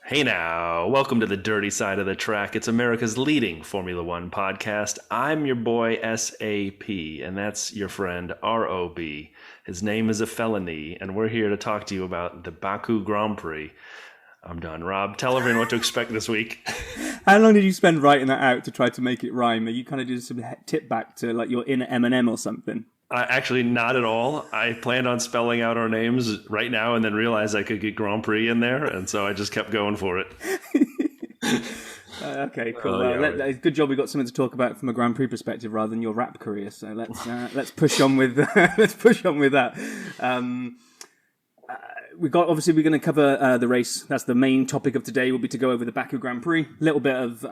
Hey now, welcome to the dirty side of the track. It's America's leading Formula One podcast. I'm your boy SAP, and that's your friend ROB. His name is a felony, and we're here to talk to you about the Baku Grand Prix. I'm done. Rob, tell everyone what to expect this week. How long did you spend writing that out to try to make it rhyme? Are you kind of doing some tip back to like your inner Eminem or something? Actually, not at all. I planned on spelling out our names right now and then realized I could get Grand Prix in there, and so I just kept going for it. Okay, cool. Good job we got something to talk about from a Grand Prix perspective rather than your rap career. So let's push on with that. We're going to cover the race. That's the main topic of today. Will be to go over the Baku Grand Prix, a little bit of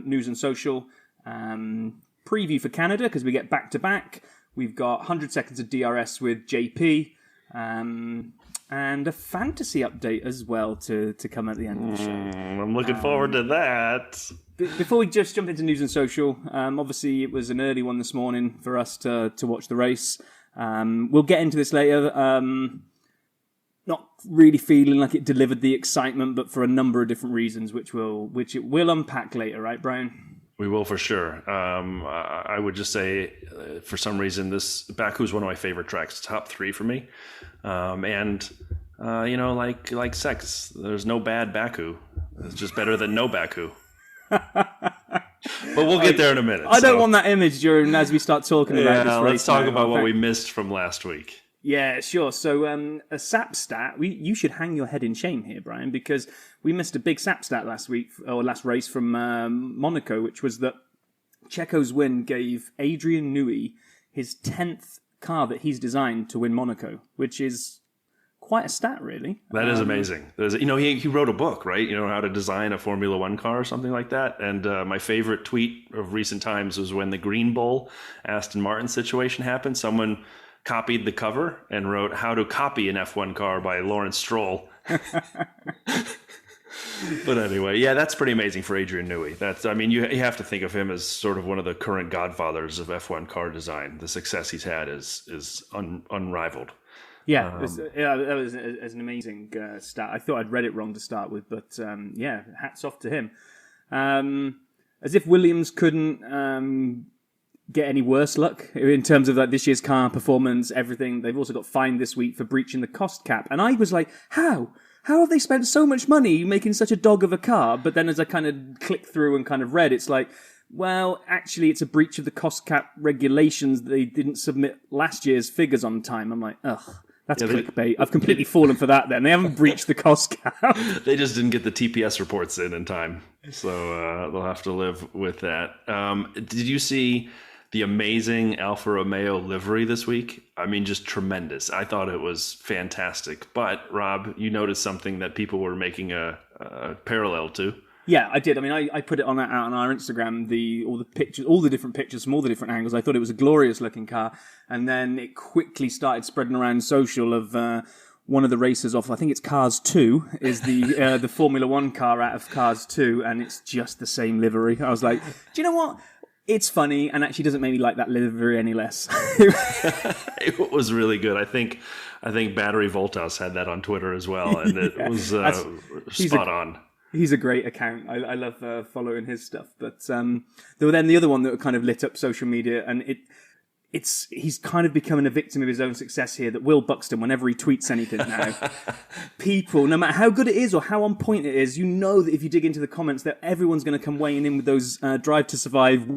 news and social, preview for Canada because we get back to back. We've got 100 seconds of DRS with JP, and a fantasy update as well to come at the end of the show. I'm looking forward to that. Before we just jump into news and social, obviously it was an early one this morning for us to watch the race. We'll get into this later. Not really feeling like it delivered the excitement, but for a number of different reasons, which it will unpack later, right, Brian? We will for sure. I would just say, for some reason, this Baku is one of my favorite tracks. Top 3 for me. Like sex, there's no bad Baku. It's just better than no Baku. But we'll get there in a minute. I don't want that image as we start talking about this race. Let's talk about what we missed from last week. Yeah, sure. So a SAP stat, you should hang your head in shame here, Brian, because we missed a big SAP stat last race from Monaco, which was that Checo's win gave Adrian Newey his 10th car that he's designed to win Monaco, which is quite a stat, really. That is amazing. He wrote a book, right? How to design a Formula One car or something like that. And my favorite tweet of recent times was when the Green Bull Aston Martin situation happened. Someone copied the cover and wrote "How to Copy an F1 Car" by Lawrence Stroll. But anyway, yeah, that's pretty amazing for Adrian Newey. You have to think of him as sort of one of the current godfathers of F1 car design. The success he's had is unrivaled. Yeah, that was an amazing stat. I thought I'd read it wrong to start with, but hats off to him. As if Williams couldn't get any worse luck in terms of like this year's car performance, everything. They've also got fined this week for breaching the cost cap. And I was like, how have they spent so much money making such a dog of a car? But then as I kind of clicked through and kind of read, it's like, well, actually it's a breach of the cost cap regulations. They didn't submit last year's figures on time. I'm like, ugh. That's clickbait. I've completely fallen for that then. They haven't breached the cost cap. They just didn't get the TPS reports in time. So they'll have to live with that. Did you see the amazing Alfa Romeo livery this week? I mean, just tremendous. I thought it was fantastic. But, Rob, you noticed something that people were making a parallel to. Yeah, I did. I mean, I put it out on our Instagram, all the different pictures from all the different angles. I thought it was a glorious looking car. And then it quickly started spreading around social of one of the racers off, I think it's Cars 2, is the Formula One car out of Cars 2. And it's just the same livery. I was like, do you know what? It's funny, and actually doesn't make me like that livery any less. It was really good. I think Battery Voltas had that on Twitter as well, and it was spot on. He's a great account. I love following his stuff. But there were then the other one that kind of lit up social media, and he's kind of becoming a victim of his own success here, that Will Buxton, whenever he tweets anything now, people, no matter how good it is or how on point it is, that if you dig into the comments, that everyone's going to come weighing in with those Drive to Survive,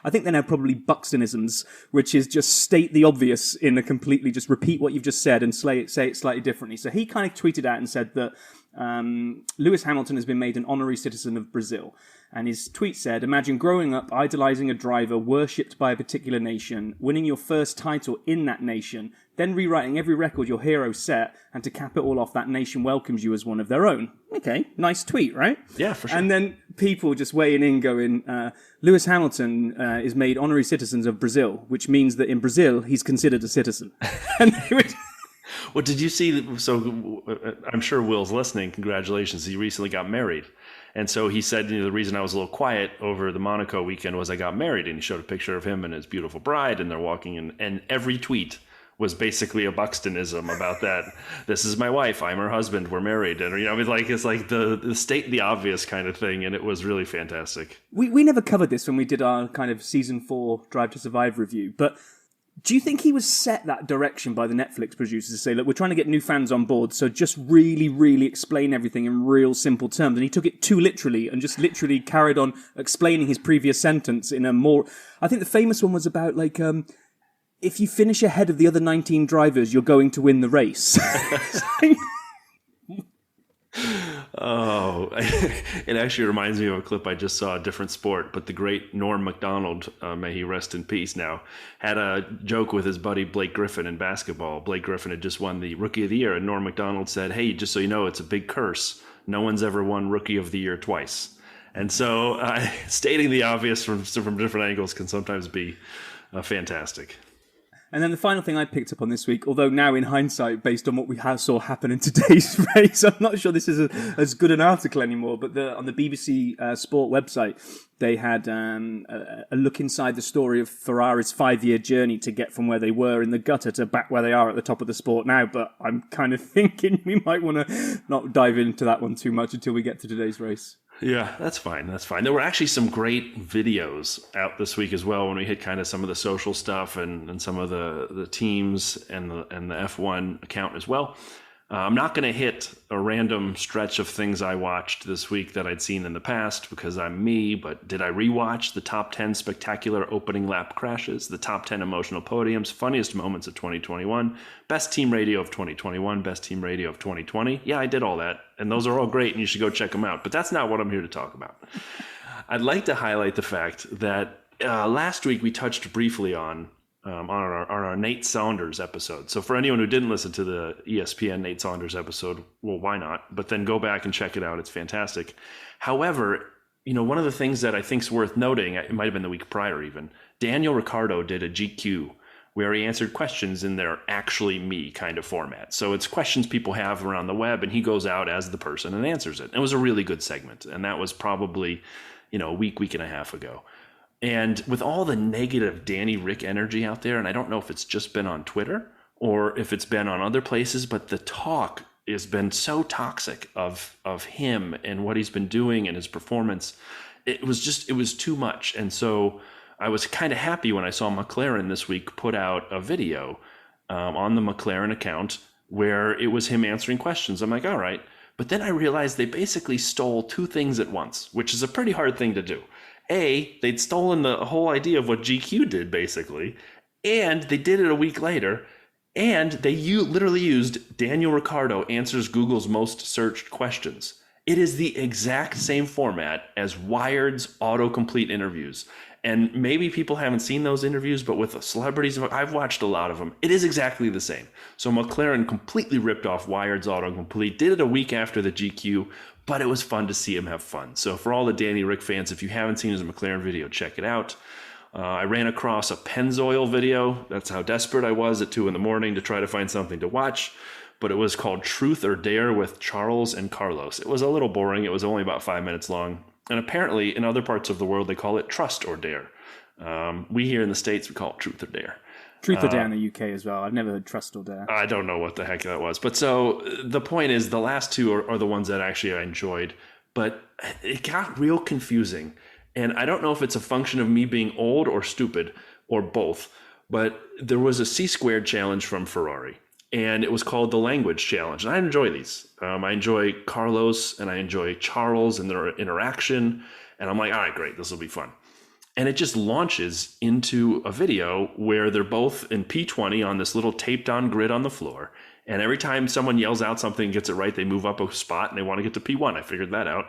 I think they're now probably Buxtonisms, which is just state the obvious in a completely, just repeat what you've just said and say it slightly differently. So he kind of tweeted out and said that Lewis Hamilton has been made an honorary citizen of Brazil. And his tweet said, imagine growing up idolizing a driver worshipped by a particular nation, winning your first title in that nation, then rewriting every record your hero set, and to cap it all off, that nation welcomes you as one of their own. Okay, nice tweet, right? Yeah, for sure. And then people just weighing in going, Lewis Hamilton is made honorary citizens of Brazil, which means that in Brazil, he's considered a citizen. And they would... Well, did you see? So I'm sure Will's listening. Congratulations. He recently got married. And so he said, the reason I was a little quiet over the Monaco weekend was I got married. And he showed a picture of him and his beautiful bride. And they're walking in. And every tweet was basically a Buxtonism about that. This is my wife. I'm her husband. We're married. And, it's like the state the obvious kind of thing. And it was really fantastic. We never covered this when we did our kind of season 4 Drive to Survive review, but do you think he was set that direction by the Netflix producers to say, look, we're trying to get new fans on board, so just really, really explain everything in real simple terms? And he took it too literally and just literally carried on explaining his previous sentence in a more... I think the famous one was about, like, if you finish ahead of the other 19 drivers, you're going to win the race. Oh, it actually reminds me of a clip I just saw, a different sport, but the great Norm Macdonald, may he rest in peace now, had a joke with his buddy Blake Griffin in basketball. Blake Griffin had just won the Rookie of the Year, and Norm Macdonald said, hey, just so you know, it's a big curse. No one's ever won Rookie of the Year twice. And so stating the obvious from different angles can sometimes be fantastic. And then the final thing I picked up on this week, although now in hindsight, based on what we saw happen in today's race, I'm not sure this is as good an article anymore, but on the BBC Sport website, they had a look inside the story of Ferrari's 5-year journey to get from where they were in the gutter to back where they are at the top of the sport now. But I'm kind of thinking we might want to not dive into that one too much until we get to today's race. Yeah, that's fine. That's fine. There were actually some great videos out this week as well when we hit kind of some of the social stuff and some of the teams and the F1 account as well. I'm not going to hit a random stretch of things I watched this week that I'd seen in the past because I'm me, but did I rewatch the top 10 spectacular opening lap crashes, the top 10 emotional podiums, funniest moments of 2021, best team radio of 2021, best team radio of 2020? Yeah, I did all that, and those are all great, and you should go check them out, but that's not what I'm here to talk about. I'd like to highlight the fact that last week we touched briefly on our Nate Saunders episode. So for anyone who didn't listen to the ESPN Nate Saunders episode, well, why not? But then go back and check it out. It's fantastic. However, one of the things that I think is worth noting, it might have been the week prior even, Daniel Ricciardo did a GQ where he answered questions in their actually me kind of format. So it's questions people have around the web, and he goes out as the person and answers it. It was a really good segment, and that was probably, a week and a half ago. And with all the negative Danny Rick energy out there, and I don't know if it's just been on Twitter or if it's been on other places, but the talk has been so toxic of him and what he's been doing and his performance. It was too much. And so I was kind of happy when I saw McLaren this week put out a video on the McLaren account where it was him answering questions. I'm like, all right. But then I realized they basically stole two things at once, which is a pretty hard thing to do. A, they'd stolen the whole idea of what GQ did, basically, and they did it a week later, and they literally used Daniel Ricciardo answers Google's most searched questions. It is the exact same format as Wired's autocomplete interviews. And maybe people haven't seen those interviews, but with celebrities, I've watched a lot of them. It is exactly the same. So McLaren completely ripped off Wired's autocomplete, did it a week after the GQ, but it was fun to see him have fun. So for all the Danny Rick fans, if you haven't seen his McLaren video, check it out. I ran across a Pennzoil video. That's how desperate I was at 2 a.m. to try to find something to watch. But it was called Truth or Dare with Charles and Carlos. It was a little boring. It was only about 5 minutes long. And apparently in other parts of the world, they call it Trust or Dare. We here in the States, we call it Truth or Dare. Truth or Dare in the UK as well. I've never heard Trust or Dare. I don't know what the heck that was. But so the point is the last two are the ones that actually I enjoyed. But it got real confusing. And I don't know if it's a function of me being old or stupid or both. But there was a C-squared challenge from Ferrari. And it was called the Language Challenge. And I enjoy these. I enjoy Carlos and I enjoy Charles and their interaction. And I'm like, all right, great. This will be fun. And it just launches into a video where they're both in P20 on this little taped on grid on the floor. And every time someone yells out something and gets it right, they move up a spot and they want to get to P1. I figured that out.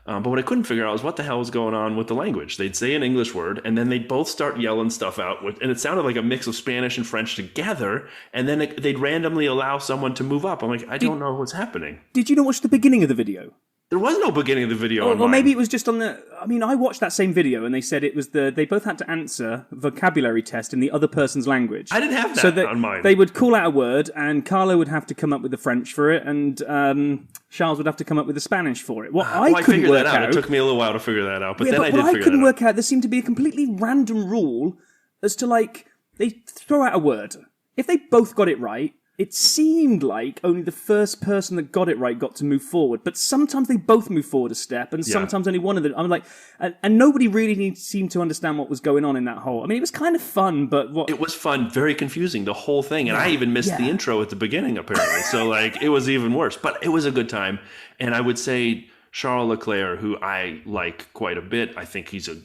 But what I couldn't figure out was what the hell was going on with the language. They'd say an English word and then they'd both start yelling stuff out. And it sounded like a mix of Spanish and French together. And then they'd randomly allow someone to move up. I'm like, I don't know what's happening. Did you not watch the beginning of the video? There was no beginning of the video. Or maybe it was just on the... I mean, I watched that same video and they said it was they both had to answer a vocabulary test in the other person's language. I didn't have that on mine. They would call out a word and Carlo would have to come up with the French for it and Charles would have to come up with the Spanish for it. I figured that out. It took me a little while to figure that out, but then I did figure that out. What I couldn't work out, there seemed to be a completely random rule as to, like, they throw out a word if they both got it right, it seemed like only the first person that got it right got to move forward. But sometimes they both move forward a step, and sometimes only one of them. I'm like, and nobody really seemed to understand what was going on in that hole. I mean, it was kind of fun, but it was fun, very confusing, the whole thing. And I even missed the intro at the beginning, apparently. So, like, it was even worse. But it was a good time. And I would say Charles Leclerc, who I like quite a bit, I think he's a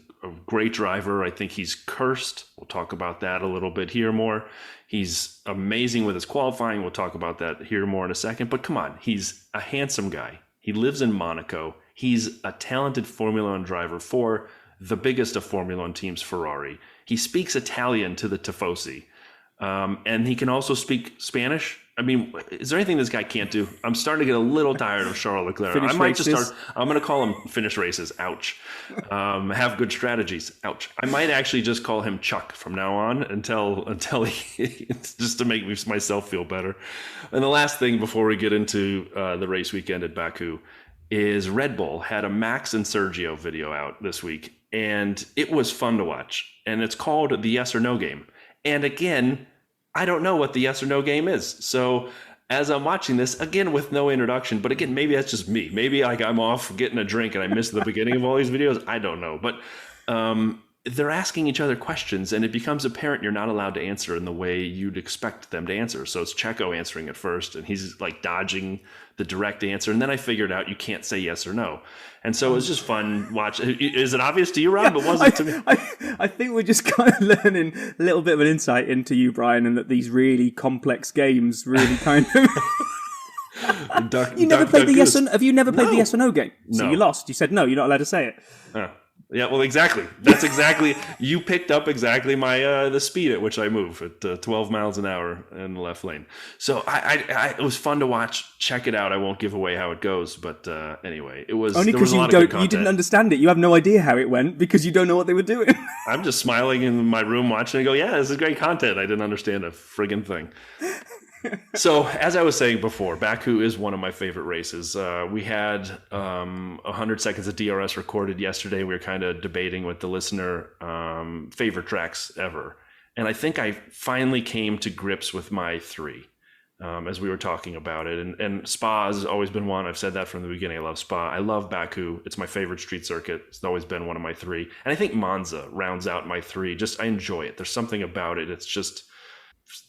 great driver. I think he's cursed. We'll talk about that a little bit here more. He's amazing with his qualifying. We'll talk about that here more in a second. But come on, he's a handsome guy. He lives in Monaco. He's a talented Formula One driver for the biggest of Formula One teams, Ferrari. He speaks Italian to the Tifosi. And he can also speak Spanish. I mean, is there anything this guy can't do? I'm starting to get a little tired of Charles Leclerc. I'm going to call him finish races. Ouch. Have good strategies. Ouch. I might actually just call him Chuck from now on until he, just to make myself feel better. And the last thing before we get into the race weekend at Baku is Red Bull had a Max and Sergio video out this week, and it was fun to watch. And it's called the Yes or No Game. And again, I don't know what the yes or no game is. So as I'm watching this, again, with no introduction, but again, maybe that's just me. Maybe like I'm off getting a drink and I missed the beginning of all these videos. I don't know. But they're asking each other questions, and it becomes apparent you're not allowed to answer in the way you'd expect them to answer. So it's Checo answering at first, and he's like dodging the direct answer. And then I figured out you can't say yes or no. And so it was just fun watching. Is it obvious to you, Rob? It wasn't to me. I think we're just kind of learning a little bit of an insight into you, Brian, and that these really complex games really kind of... Have you never played the yes or no game? So No. you lost. You said no, you're not allowed to say it. Yeah, well, exactly. That's exactly. You picked up exactly my the speed at which I move at 12 miles an hour in the left lane. So it was fun to watch. Check it out. I won't give away how it goes, but anyway, it was only because you didn't understand it. You have no idea how it went because you don't know what they were doing. I'm just smiling in my room watching and go, yeah, this is great content. I didn't understand a friggin' thing. So, as I was saying before, Baku is one of my favorite races. We had 100 seconds of DRS recorded yesterday. We were kind of debating with the listener favorite tracks ever. And I think I finally came to grips with my three as we were talking about it. And Spa has always been one. I've said that from the beginning. I love Spa. I love Baku. It's my favorite street circuit. It's always been one of my three. And I think Monza rounds out my three. I enjoy it. There's something about it. It's just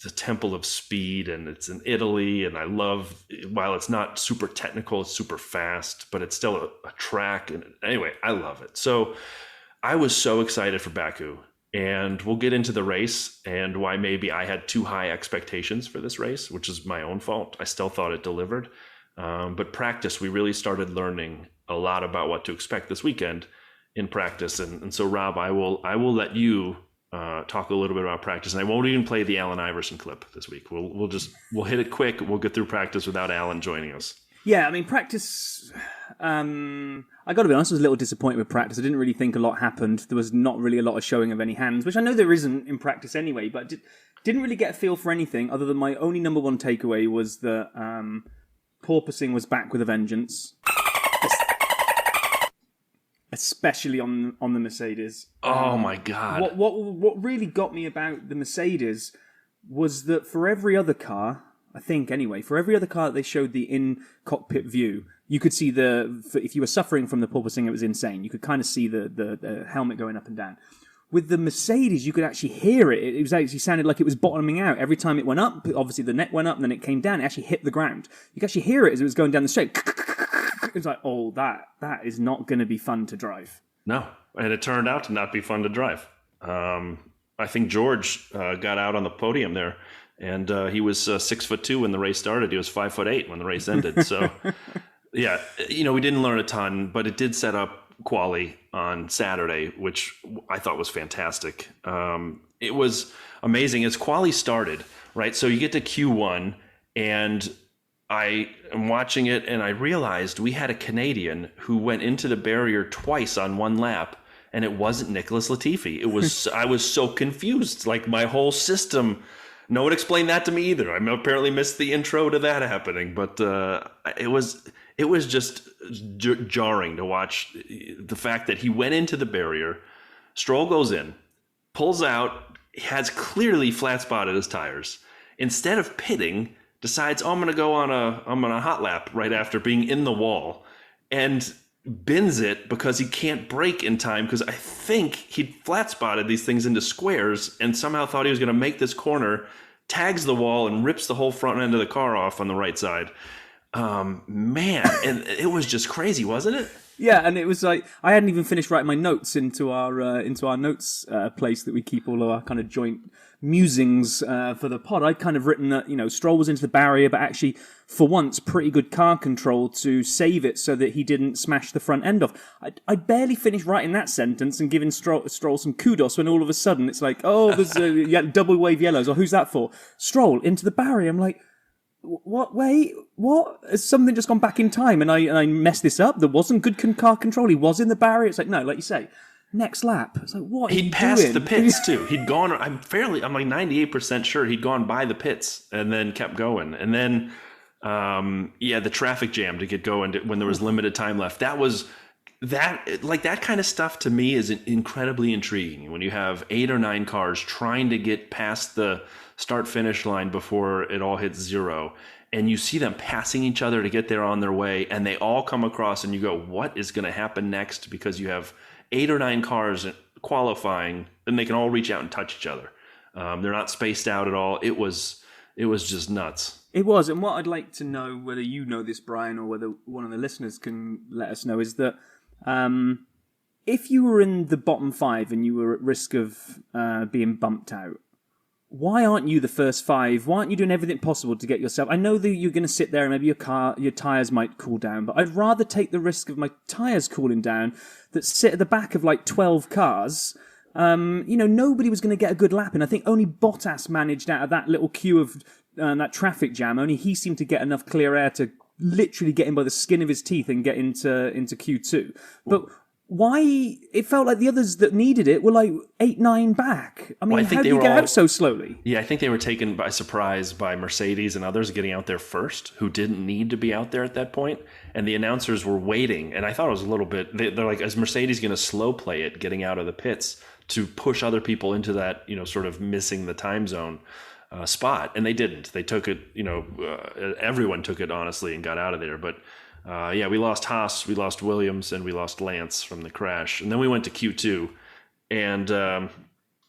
the temple of speed, and it's in Italy, and I love, while it's not super technical, it's super fast, but it's still a track. And anyway, I love it. So I was so excited for Baku, and we'll get into the race and why maybe I had too high expectations for this race, which is my own fault. I still thought it delivered. But practice, we really started learning a lot about what to expect this weekend in practice. And so Rob, I will let you talk a little bit about practice, and I won't even play the Allen Iverson clip this week. We'll hit it quick. We'll get through practice without Allen joining us. Yeah, I mean, practice. I got to be honest, I was a little disappointed with practice. I didn't really think a lot happened. There was not really a lot of showing of any hands, which I know there isn't in practice anyway. But didn't really get a feel for anything other than my only number one takeaway was that porpoising was back with a vengeance. Especially on the Mercedes. Oh my God! What really got me about the Mercedes was that for every other car, I think anyway, for every other car that they showed the in-cockpit view, you could see if you were suffering from the porpoising, it was insane. You could kind of see the helmet going up and down. With the Mercedes, you could actually hear it. It was actually sounded like it was bottoming out every time it went up. Obviously, the neck went up, and then it came down. It actually hit the ground. You could actually hear it as it was going down the straight. It was like, oh, that is not going to be fun to drive. No, and it turned out to not be fun to drive. I think George got out on the podium there, and he was 6'2" when the race started. He was 5'8" when the race ended. So, yeah, we didn't learn a ton, but it did set up quali on Saturday, which I thought was fantastic. It was amazing as quali started, right? So you get to Q1, and I am watching it, and I realized we had a Canadian who went into the barrier twice on one lap, and it wasn't Nicholas Latifi. It was I was so confused. Like my whole system, no one explained that to me either. I apparently missed the intro to that happening, but it was just jarring to watch the fact that he went into the barrier, Stroll goes in, pulls out, has clearly flat spotted his tires. instead of pitting, decides, oh, I'm going to go on a hot lap right after being in the wall, and bins it because he can't brake in time, because I think he'd flat spotted these things into squares and somehow thought he was going to make this corner, tags the wall and rips the whole front end of the car off on the right side. Man, and it was just crazy, wasn't it? Yeah, and it was like I hadn't even finished writing my notes into our notes place that we keep all of our kind of joint musings for the pod. I'd kind of written that, Stroll was into the barrier, but actually, for once, pretty good car control to save it so that he didn't smash the front end off. I barely finished writing that sentence and giving Stroll some kudos when all of a sudden it's like, oh, there's double wave yellows, or who's that for? Stroll into the barrier. I'm like, what? Wait, what? Has something just gone back in time and I messed this up? There wasn't good car control. He was in the barrier. It's like, no, like you say, next lap. It's like, what? He'd passed the pits too. He'd gone. I'm like 98% sure he'd gone by the pits and then kept going. And then, the traffic jam to get going when there was limited time left. That kind of stuff to me is incredibly intriguing when you have 8 or 9 cars trying to get past the start-finish line before it all hits zero, and you see them passing each other to get there on their way, and they all come across, and you go, what is going to happen next? Because you have 8 or 9 cars qualifying, and they can all reach out and touch each other. They're not spaced out at all. It was just nuts. It was, and what I'd like to know, whether you know this, Brian, or whether one of the listeners can let us know, is that if you were in the bottom 5 and you were at risk of being bumped out, why aren't you the first 5? Why aren't you doing everything possible to get yourself? I know that you're going to sit there and maybe your tyres might cool down, but I'd rather take the risk of my tyres cooling down than sit at the back of like 12 cars. Nobody was going to get a good lap in. I think only Bottas managed out of that little queue of that traffic jam. Only he seemed to get enough clear air to literally get in by the skin of his teeth and get into Q2. But why it felt like the others that needed it were like 8, 9 back. I mean, how did you get out so slowly? Yeah, I think they were taken by surprise by Mercedes and others getting out there first, who didn't need to be out there at that point. And the announcers were waiting. And I thought it was a little bit, they're like, is Mercedes going to slow play it getting out of the pits to push other people into that, sort of missing the time zone spot? And they didn't. They took it, everyone took it honestly and got out of there. But we lost Haas, we lost Williams, and we lost Lance from the crash. And then we went to Q2. And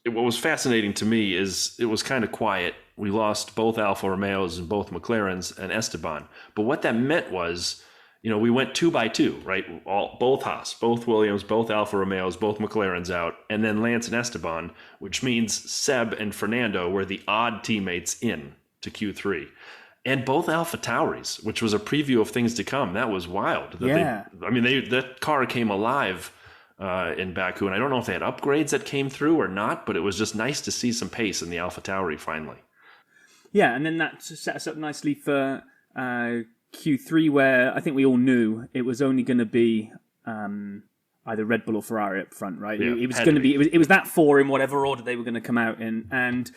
what was fascinating to me is it was kind of quiet. We lost both Alfa Romeos and both McLarens and Esteban. But what that meant was, we went 2 by 2, right? Both Haas, both Williams, both Alfa Romeos, both McLarens out. And then Lance and Esteban, which means Seb and Fernando were the odd teammates in to Q3. And both Alpha Tauris, which was a preview of things to come. That was wild. That car came alive in Baku. And I don't know if they had upgrades that came through or not, but it was just nice to see some pace in the Alpha Tauri finally. Yeah, and then that set us up nicely for Q3, where I think we all knew it was only going to be either Red Bull or Ferrari up front, right? Yeah, it was going to be. It was that 4 in whatever order they were going to come out in, and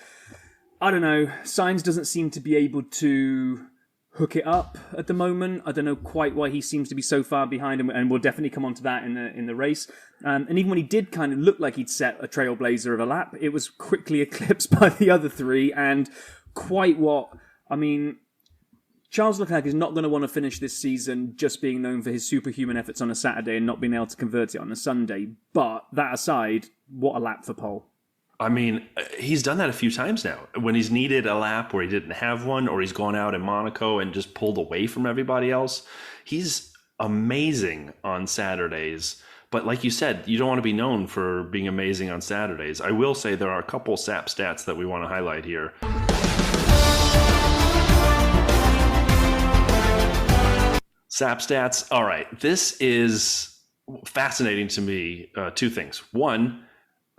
I don't know. Sainz doesn't seem to be able to hook it up at the moment. I don't know quite why he seems to be so far behind, and we'll definitely come on to that in the race. And even when he did kind of look like he'd set a trailblazer of a lap, it was quickly eclipsed by the other 3. And Charles Leclerc is not going to want to finish this season just being known for his superhuman efforts on a Saturday and not being able to convert it on a Sunday. But that aside, what a lap for Pole. I mean, he's done that a few times now. When he's needed a lap where he didn't have one, or he's gone out in Monaco and just pulled away from everybody else. He's amazing on Saturdays. But like you said, you don't want to be known for being amazing on Saturdays. I will say there are a couple SAP stats that we want to highlight here. SAP stats. All right. This is fascinating to me. 2 things. One,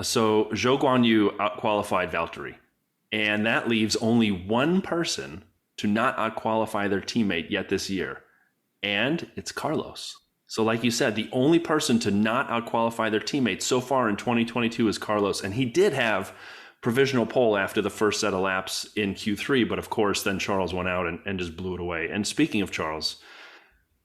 so Zhou Guanyu outqualified Valtteri, and that leaves only one person to not outqualify their teammate yet this year, and it's Carlos. So like you said, the only person to not outqualify their teammate so far in 2022 is Carlos, and he did have provisional pole after the first set of laps in Q3, but of course then Charles went out and just blew it away. And speaking of Charles,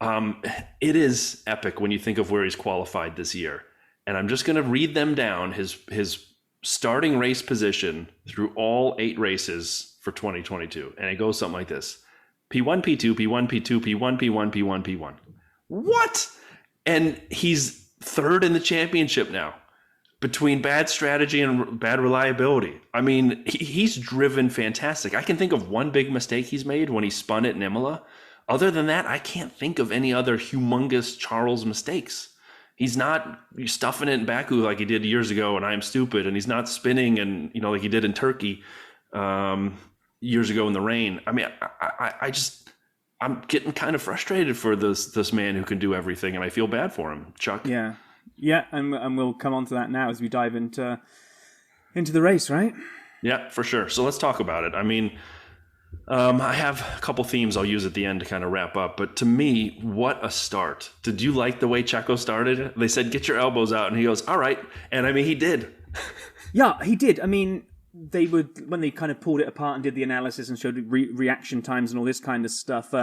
it is epic when you think of where he's qualified this year. And I'm just going to read them down, his starting race position through all 8 races for 2022. And it goes something like this. P1, P2, P1, P2, P1, P1, P1, P1. What? And he's third in the championship now between bad strategy and bad reliability. I mean, he's driven fantastic. I can think of one big mistake he's made when he spun at Imola. Other than that, I can't think of any other humongous Charles mistakes. He's not stuffing it in Baku like he did years ago, and I'm stupid. And he's not spinning and like he did in Turkey years ago in the rain. I mean, I'm getting kind of frustrated for this man who can do everything, and I feel bad for him, Chuck. Yeah, and we'll come on to that now as we dive into the race, right? Yeah, for sure. So let's talk about it. I mean, I have a couple themes I'll use at the end to kind of wrap up, but to me, what a start. Did you like the way Checo started? They said, get your elbows out, and he goes, all right. And I mean, he did. Yeah, he did. I mean, when they kind of pulled it apart and did the analysis and showed reaction times and all this kind of stuff.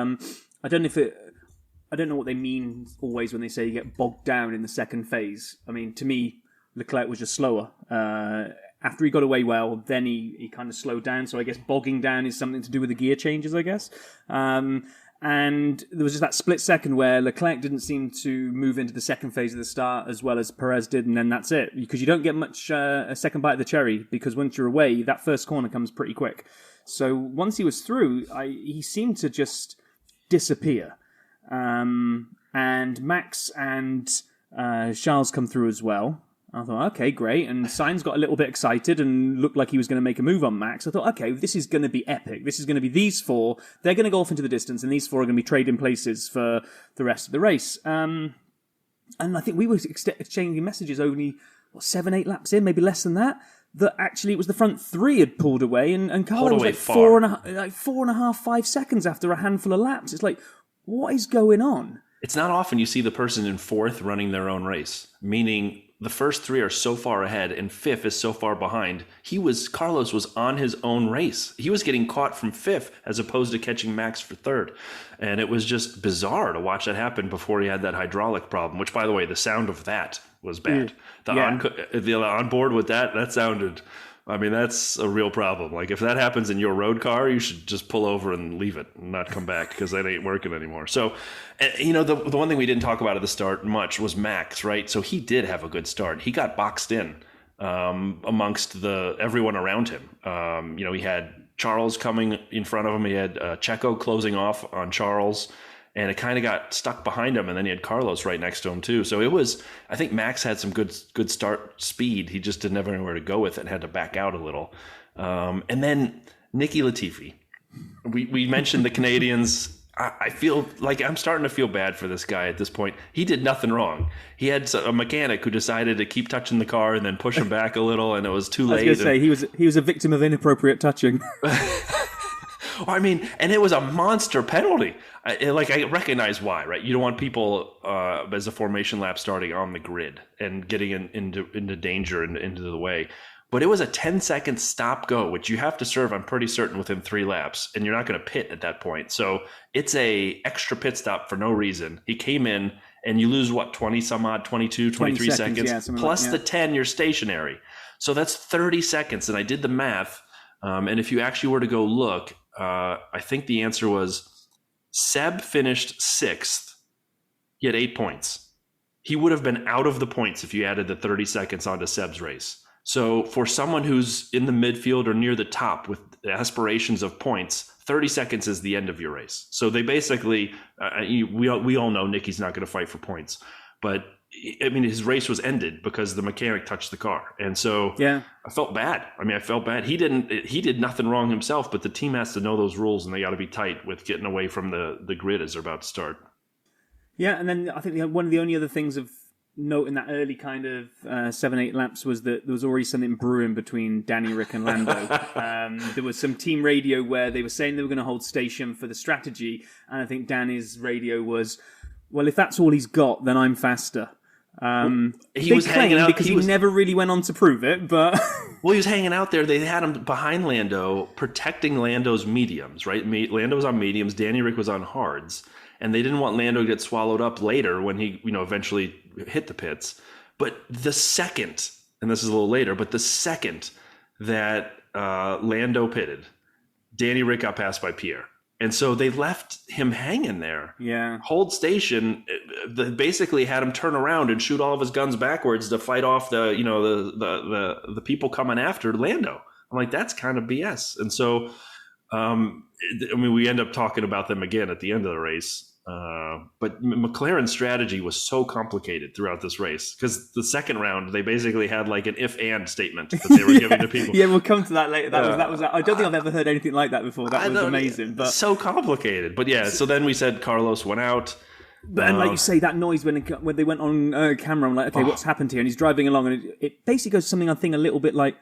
I don't know what they mean always when they say you get bogged down in the second phase. I mean, to me, Leclerc was just slower. After he got away well, then he kind of slowed down. So I guess bogging down is something to do with the gear changes, I guess. And there was just that split second where Leclerc didn't seem to move into the second phase of the start as well as Perez did, and then that's it. Because you don't get much a second bite of the cherry, because once you're away, that first corner comes pretty quick. So once he was through, he seemed to just disappear. And Max and Charles come through as well. I thought, okay, great. And Sainz got a little bit excited and looked like he was going to make a move on Max. I thought, okay, this is going to be epic. This is going to be these four. They're going to go off into the distance, and these four are going to be trading places for the rest of the race. And I think we were exchanging messages only 7-8 laps in, maybe less than that. That actually it was the front three had pulled away, and Carlo was like 4.5, 5 seconds after a handful of laps. It's like, what is going on? It's not often you see the person in fourth running their own race, meaning the first three are so far ahead and fifth is so far behind. Carlos was on his own race. He was getting caught from fifth as opposed to catching Max for third. And it was just bizarre to watch that happen before he had that hydraulic problem, which, by the way, the sound of that was bad. The onboard with that sounded... I mean, that's a real problem. Like, if that happens in your road car, you should just pull over and leave it and not come back, because that ain't working anymore. So, the one thing we didn't talk about at the start much was Max, right? So he did have a good start. He got boxed in amongst everyone around him. He had Charles coming in front of him. He had Checo closing off on Charles. And it kind of got stuck behind him, and then he had Carlos right next to him too. So I think Max had some good start speed. He just didn't have anywhere to go with it and had to back out a little. And then Nicky Latifi. We mentioned the Canadians. I feel like I'm starting to feel bad for this guy at this point. He did nothing wrong. He had a mechanic who decided to keep touching the car and then push him back a little, and it was too late. I was going to say, he was a victim of inappropriate touching. I mean, and it was a monster penalty. I recognize why, right? You don't want people as a formation lap starting on the grid and getting into danger and into the way. But it was a 10-second stop-go, which you have to serve, I'm pretty certain, within 3 laps, and you're not going to pit at that point. So it's a extra pit stop for no reason. He came in, and you lose, 20-some-odd, 22, 23 seconds plus the 10, you're stationary. So that's 30 seconds, and I did the math, and if you actually were to go look, I think the answer was Seb finished 6th. He had 8 points. He would have been out of the points if you added the 30 seconds onto Seb's race. So for someone who's in the midfield or near the top with aspirations of points, 30 seconds is the end of your race. So they basically, we all know Nicky's not going to fight for points. But I mean, his race was ended because the mechanic touched the car. And so I felt bad. I felt bad. He did nothing wrong himself, but the team has to know those rules, and they got to be tight with getting away from the grid as they're about to start. Yeah, and then I think one of the only other things of note in that early kind of 7-8 laps was that there was already something brewing between Danny Rick and Lando. There was some team radio where they were saying they were going to hold station for the strategy, and I think Danny's radio was, well, if that's all he's got, then I'm faster. He was hanging out because he never really went on to prove it, but well, he was hanging out there. They had him behind Lando, protecting Lando's mediums, right? Lando was on mediums, Danny Rick was on hards, and they didn't want Lando to get swallowed up later when he, eventually hit the pits. But the second and this is a little later, but the second that Lando pitted, Danny Rick got passed by Pierre. And so they left him hanging there. Yeah. Hold station. They basically had him turn around and shoot all of his guns backwards to fight off the people coming after Lando. I'm like, that's kind of BS. And so, we end up talking about them again at the end of the race. But McLaren's strategy was so complicated throughout this race because the second round they basically had like an if-and statement that they were giving to people. Yeah, we'll come to that later. That was. I don't think I've ever heard anything like that before. That was amazing. But so complicated. But yeah, so then we said Carlos went out. And like you say, that noise when they went on camera, I'm like, okay, what's happened here? And he's driving along, and it basically goes something I think a little bit like.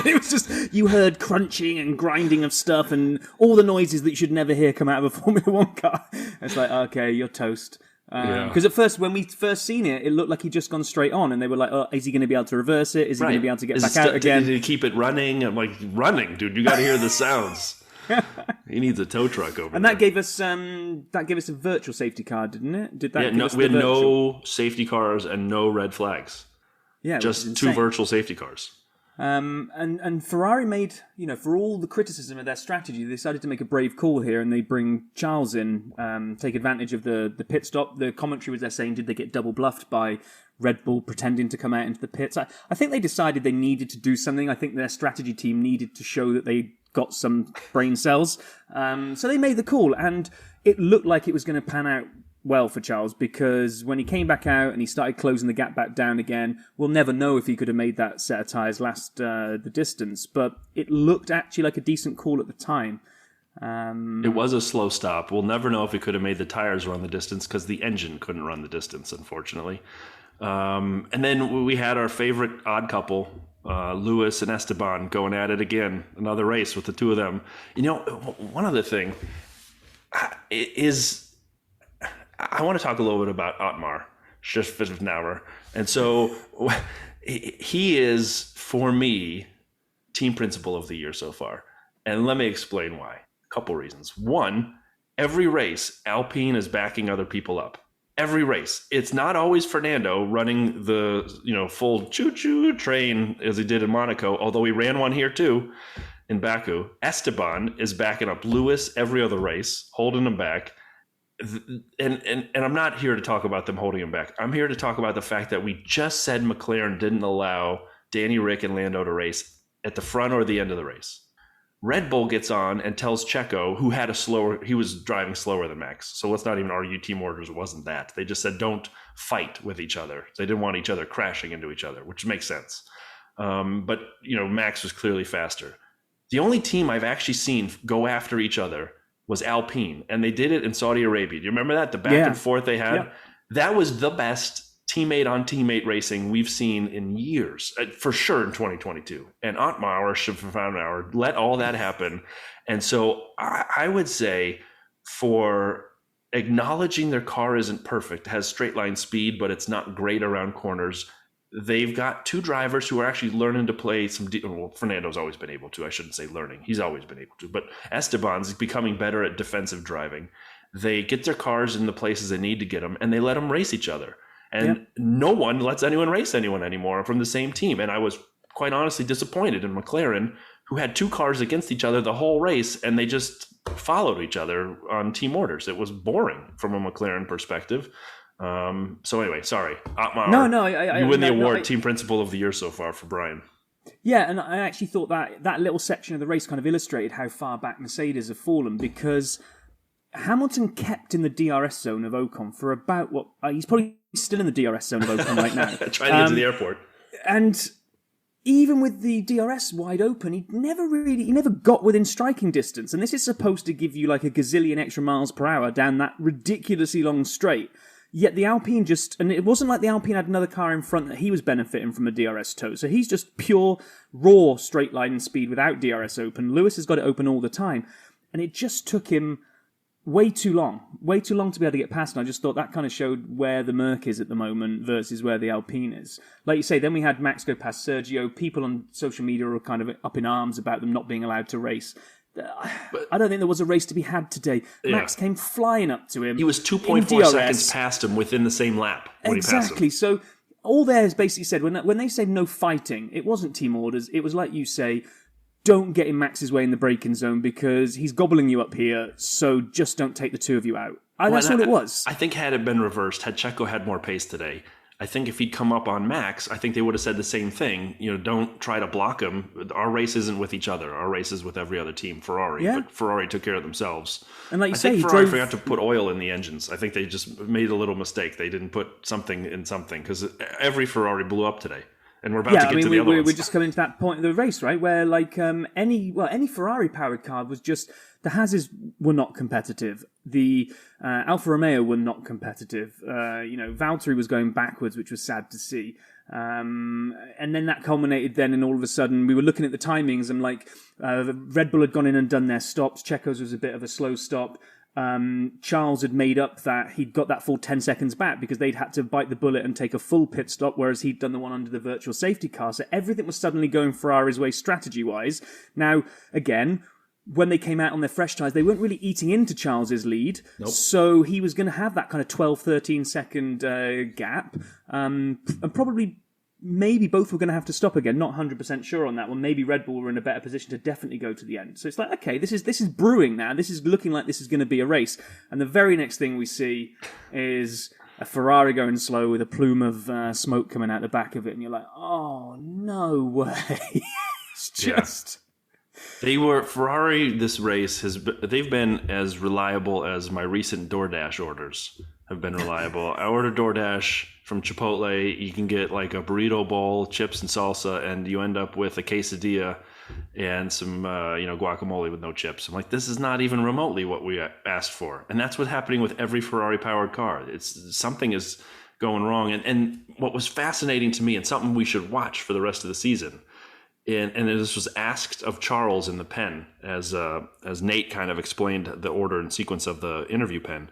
It was just, you heard crunching and grinding of stuff and all the noises that you should never hear come out of a Formula One car. It's like, okay, you're toast. Because at first, when we first seen it, it looked like he'd just gone straight on, and they were like, oh, is he going to be able to reverse it? Is he going to be able to get back out again? Did he keep it running? I'm like, running, dude, you got to hear the sounds. He needs a tow truck over there. And that gave us a virtual safety car, didn't it? Did that? We had no safety cars and no red flags. Yeah, just two virtual safety cars. And Ferrari made, for all the criticism of their strategy, they decided to make a brave call here, and they bring Charles in, take advantage of the pit stop. The commentary was there saying, did they get double bluffed by Red Bull pretending to come out into the pits? I think they decided they needed to do something. I think their strategy team needed to show that they got some brain cells. So they made the call, and it looked like it was going to pan out well for Charles, because when he came back out and he started closing the gap back down again, we'll never know if he could have made that set of tyres last the distance, but it looked actually like a decent call at the time. It was a slow stop. We'll never know if he could have made the tyres run the distance because the engine couldn't run the distance, unfortunately. And then we had our favorite odd couple, Lewis and Esteban, going at it again, another race with the two of them. One other thing is, I want to talk a little bit about Otmar Szafnauer. And so he is, for me, team principal of the year so far. And let me explain why. A couple reasons. One, every race, Alpine is backing other people up. Every race. It's not always Fernando running the full choo-choo train as he did in Monaco, although he ran one here too in Baku. Esteban is backing up Lewis every other race, holding him back. And I'm not here to talk about them holding him back. I'm here to talk about the fact that we just said McLaren didn't allow Danny Rick and Lando to race at the front or the end of the race. Red Bull gets on and tells Checo, he was driving slower than Max. So let's not even argue team orders. It wasn't that. They just said don't fight with each other. They didn't want each other crashing into each other, which makes sense. But Max was clearly faster. The only team I've actually seen go after each other was Alpine, and they did it in Saudi Arabia. Do you remember that? The back and forth they had? Yeah. That was the best teammate on teammate racing we've seen in years, for sure in 2022. And Otmar let all that happen. And so I would say, for acknowledging their car isn't perfect, has straight line speed, but it's not great around corners, they've got two drivers who are actually learning to play some. Fernando's always been able to. I shouldn't say learning. He's always been able to. But Esteban's becoming better at defensive driving. They get their cars in the places they need to get them, and they let them race each other. And no one lets anyone race anyone anymore from the same team. And I was quite honestly disappointed in McLaren, who had two cars against each other the whole race, and they just followed each other on team orders. It was boring from a McLaren perspective. So anyway, sorry. Otmar, you win the award, team principal of the year so far for Brian. Yeah, and I actually thought that little section of the race kind of illustrated how far back Mercedes have fallen, because Hamilton kept in the DRS zone of Ocon for about he's probably still in the DRS zone of Ocon right now. Trying to get to the airport. And even with the DRS wide open, he never got within striking distance. And this is supposed to give you like a gazillion extra miles per hour down that ridiculously long straight. Yet the Alpine and it wasn't like the Alpine had another car in front that he was benefiting from a DRS tow. So he's just pure, raw straight line speed without DRS open. Lewis has got it open all the time. And it just took him way too long to be able to get past. And I just thought that kind of showed where the Merc is at the moment versus where the Alpine is. Like you say, then we had Max go past Sergio. People on social media were kind of up in arms about them not being allowed to race. But I don't think there was a race to be had today. Max came flying up to him. He was 2.4 seconds past him within the same lap when he passed him. So all there is basically said, when they said no fighting, it wasn't team orders. It was like you say, don't get in Max's way in the braking zone because he's gobbling you up here, so just don't take the two of you out. That's all it was. I think had it been reversed, had Checo had more pace today, I think if he'd come up on Max, I think they would have said the same thing. Don't try to block him. Our race isn't with each other. Our race is with every other team, Ferrari. Yeah. But Ferrari took care of themselves. And like you I say, think Ferrari forgot to put oil in the engines. I think they just made a little mistake. They didn't put something in something because every Ferrari blew up today. And we're about to get to the other ones. We're just coming to that point of the race, right? Where any Ferrari-powered car was just... The Hases were not competitive. The Alfa Romeo were not competitive. Valtteri was going backwards, which was sad to see. And then that culminated then in all of a sudden, we were looking at the timings and Red Bull had gone in and done their stops. Checo's was a bit of a slow stop. Charles had made up that he'd got that full 10 seconds back because they'd had to bite the bullet and take a full pit stop, whereas he'd done the one under the virtual safety car. So everything was suddenly going Ferrari's way strategy-wise. Now, again... When they came out on their fresh tyres, they weren't really eating into Charles's lead. Nope. So he was going to have that kind of 12, 13 second gap. And probably, maybe both were going to have to stop again. Not 100% sure on that one. Maybe Red Bull were in a better position to definitely go to the end. So it's like, okay, this is brewing now. This is looking like this is going to be a race. And the very next thing we see is a Ferrari going slow with a plume of smoke coming out the back of it. And you're like, oh, no way. It's just... Yeah. Ferrari, this race, they've been as reliable as my recent DoorDash orders have been reliable. I ordered DoorDash from Chipotle. You can get like a burrito bowl, chips and salsa, and you end up with a quesadilla and some guacamole with no chips. I'm like, this is not even remotely what we asked for. And that's what's happening with every Ferrari-powered car. Something is going wrong. And what was fascinating to me and something we should watch for the rest of the season, and this was asked of Charles in the pen, as Nate kind of explained the order and sequence of the interview pen.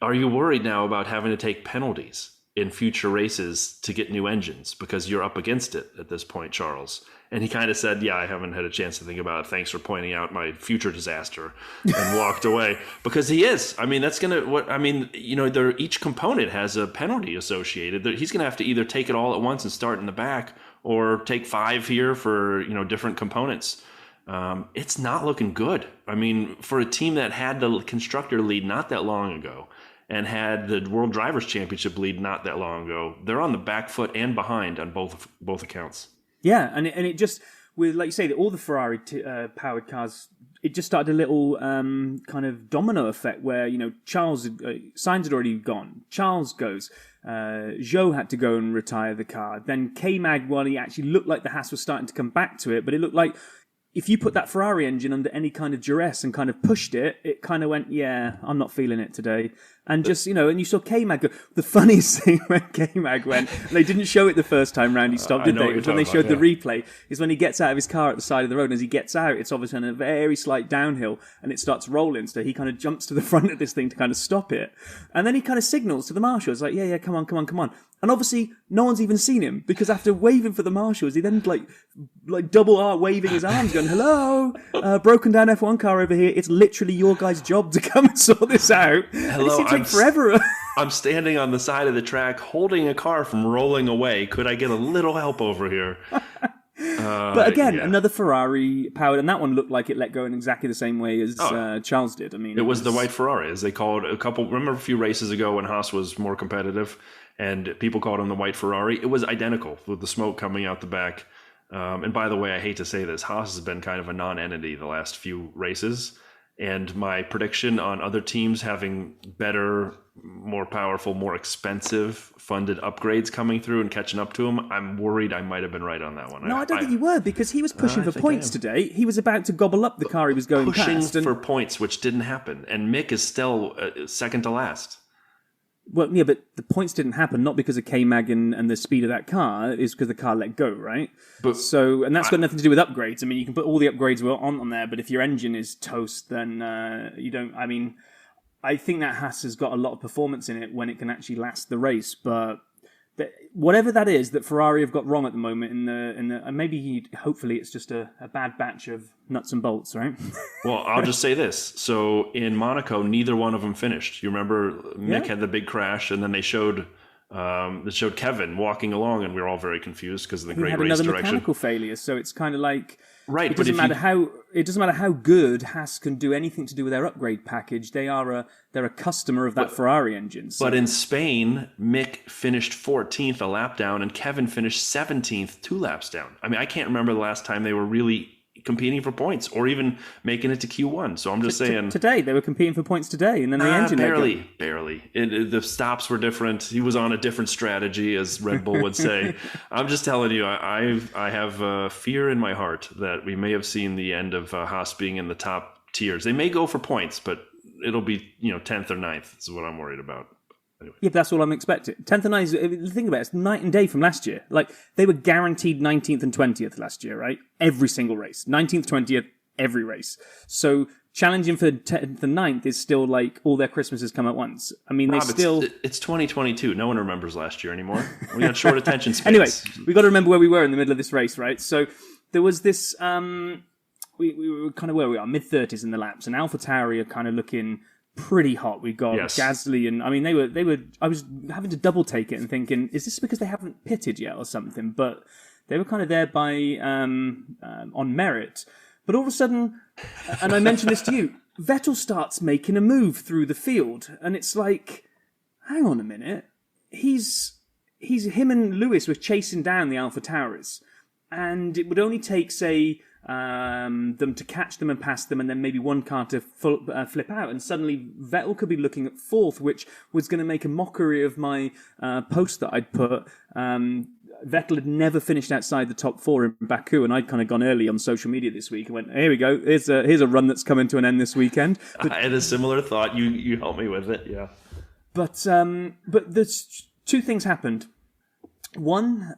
Are you worried now about having to take penalties in future races to get new engines because you're up against it at this point, Charles? And he kind of said, yeah, I haven't had a chance to think about it. Thanks for pointing out my future disaster, and walked away. Because he is. I mean, each component has a penalty associated. He's going to have to either take it all at once and start in the back, or take 5 here for, different components. It's not looking good. I mean, for a team that had the constructor lead not that long ago and had the World Drivers' Championship lead not that long ago, they're on the back foot and behind on both accounts. Yeah, and it just, with, like you say, all the Ferrari powered cars, it just started a little kind of domino effect where, Charles, Sainz had already gone. Charles goes. Zhou had to go and retire the car. Then K-Mag, while he actually looked like the Haas was starting to come back to it, but it looked like if you put that Ferrari engine under any kind of duress and kind of pushed it, it kind of went, yeah, I'm not feeling it today. And just, and you saw K-Mag go. The funniest thing when K-Mag went, and they didn't show it the first time round he stopped, did they? When they showed the replay, is when he gets out of his car at the side of the road, and as he gets out, it's obviously on a very slight downhill, and it starts rolling, so he kind of jumps to the front of this thing to kind of stop it. And then he kind of signals to the marshals, like, yeah, come on. And obviously, no one's even seen him, because after waving for the marshals, he then, like double R waving his arms, going, hello, broken down F1 car over here. It's literally your guys' job to come and sort this out. Hello, like forever. I'm standing on the side of the track holding a car from rolling away. Could I get a little help over here? But again, another Ferrari powered, and that one looked like it let go in exactly the same way as Charles did. I mean, it was the white Ferrari, as they called it remember a few races ago when Haas was more competitive and people called him the white Ferrari? It was identical with the smoke coming out the back. And by the way, I hate to say this, Haas has been kind of a non-entity the last few races. And my prediction on other teams having better, more powerful, more expensive funded upgrades coming through and catching up to him, I'm worried I might have been right on that one. No, I don't think you were, because he was pushing for points today. He was about to gobble up the car he was going past. Pushing for points, which didn't happen. And Mick is still second to last. Well, yeah, but the points didn't happen, not because of K-Mag and the speed of that car, it's because the car let go, right? And that's got nothing to do with upgrades. I mean, you can put all the upgrades on there, but if your engine is toast, then you don't... I mean, I think that Haas has got a lot of performance in it when it can actually last the race, but whatever that is that Ferrari have got wrong at the moment, and maybe hopefully it's just a bad batch of nuts and bolts, right? Well, I'll just say this. So in Monaco, neither one of them finished. You remember Mick had the big crash, and then they showed that showed Kevin walking along, and we were all very confused because of the Who great had race another direction. mechanical failure, so it's kind of like Right, it doesn't matter how good Haas can do anything to do with their upgrade package. They're a customer of that Ferrari engine. So. But in Spain, Mick finished 14th a lap down, and Kevin finished 17th 2 laps down. I mean, I can't remember the last time they were really competing for points or even making it to Q1. So I'm just saying... Today, they were competing for points today, and then the engine... Barely. The stops were different. He was on a different strategy, as Red Bull would say. I'm just telling you, I have fear in my heart that we may have seen the end of Haas being in the top tiers. They may go for points, but it'll be 10th or 9th is what I'm worried about. Anyway. Yeah, but that's all I'm expecting. 10th and 9th, think about it, it's night and day from last year. Like, they were guaranteed 19th and 20th last year, right? Every single race. 19th, 20th, every race. So, challenging for 10th and 9th is still like all their Christmases come at once. I mean, Rob, they still... It's 2022. No one remembers last year anymore. We got short attention space. Anyway, we got to remember where we were in the middle of this race, right? So, there was this... We were kind of where we are, mid-30s in the laps, and AlphaTauri are kind of looking... pretty hot. We got Gasly, and I mean they were. I was having to double take it and thinking, is this because they haven't pitted yet or something? But they were kind of there by on merit. But all of a sudden, and I mentioned this to you, Vettel starts making a move through the field, and it's like, hang on a minute, him and Lewis were chasing down the AlphaTauris, and it would only take them to catch them and pass them, and then maybe one car to flip out, and suddenly Vettel could be looking at 4th, which was going to make a mockery of my post that I'd put. Vettel had never finished outside the top 4 in Baku, and I'd kind of gone early on social media this week and went, here we go, here's a run that's coming to an end this weekend. But, I had a similar thought. You helped me with it, yeah. But there's 2 things happened. One,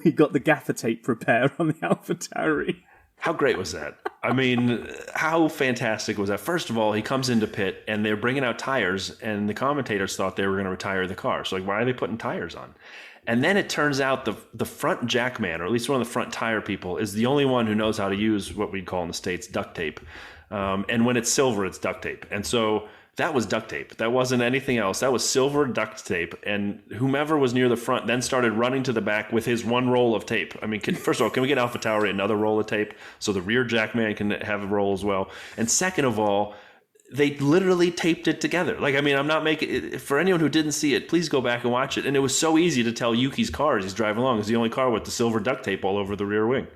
we got the gaffer tape repair on the AlphaTauri. How great was that? I mean, how fantastic was that? First of all, he comes into pit, and they're bringing out tires, and the commentators thought they were going to retire the car. So, like, why are they putting tires on? And then it turns out the front jackman, or at least one of the front tire people, is the only one who knows how to use what we'd call in the States duct tape. And when it's silver, it's duct tape. And so... that was duct tape. That wasn't anything else. That was silver duct tape. And whomever was near the front then started running to the back with his one roll of tape. I mean, first of all, can we get AlphaTauri another roll of tape so the rear jackman can have a roll as well? And second of all, they literally taped it together. Like, I mean, I'm not making it, for anyone who didn't see it, please go back and watch it. And it was so easy to tell Yuki's car as he's driving along. It's the only car with the silver duct tape all over the rear wing.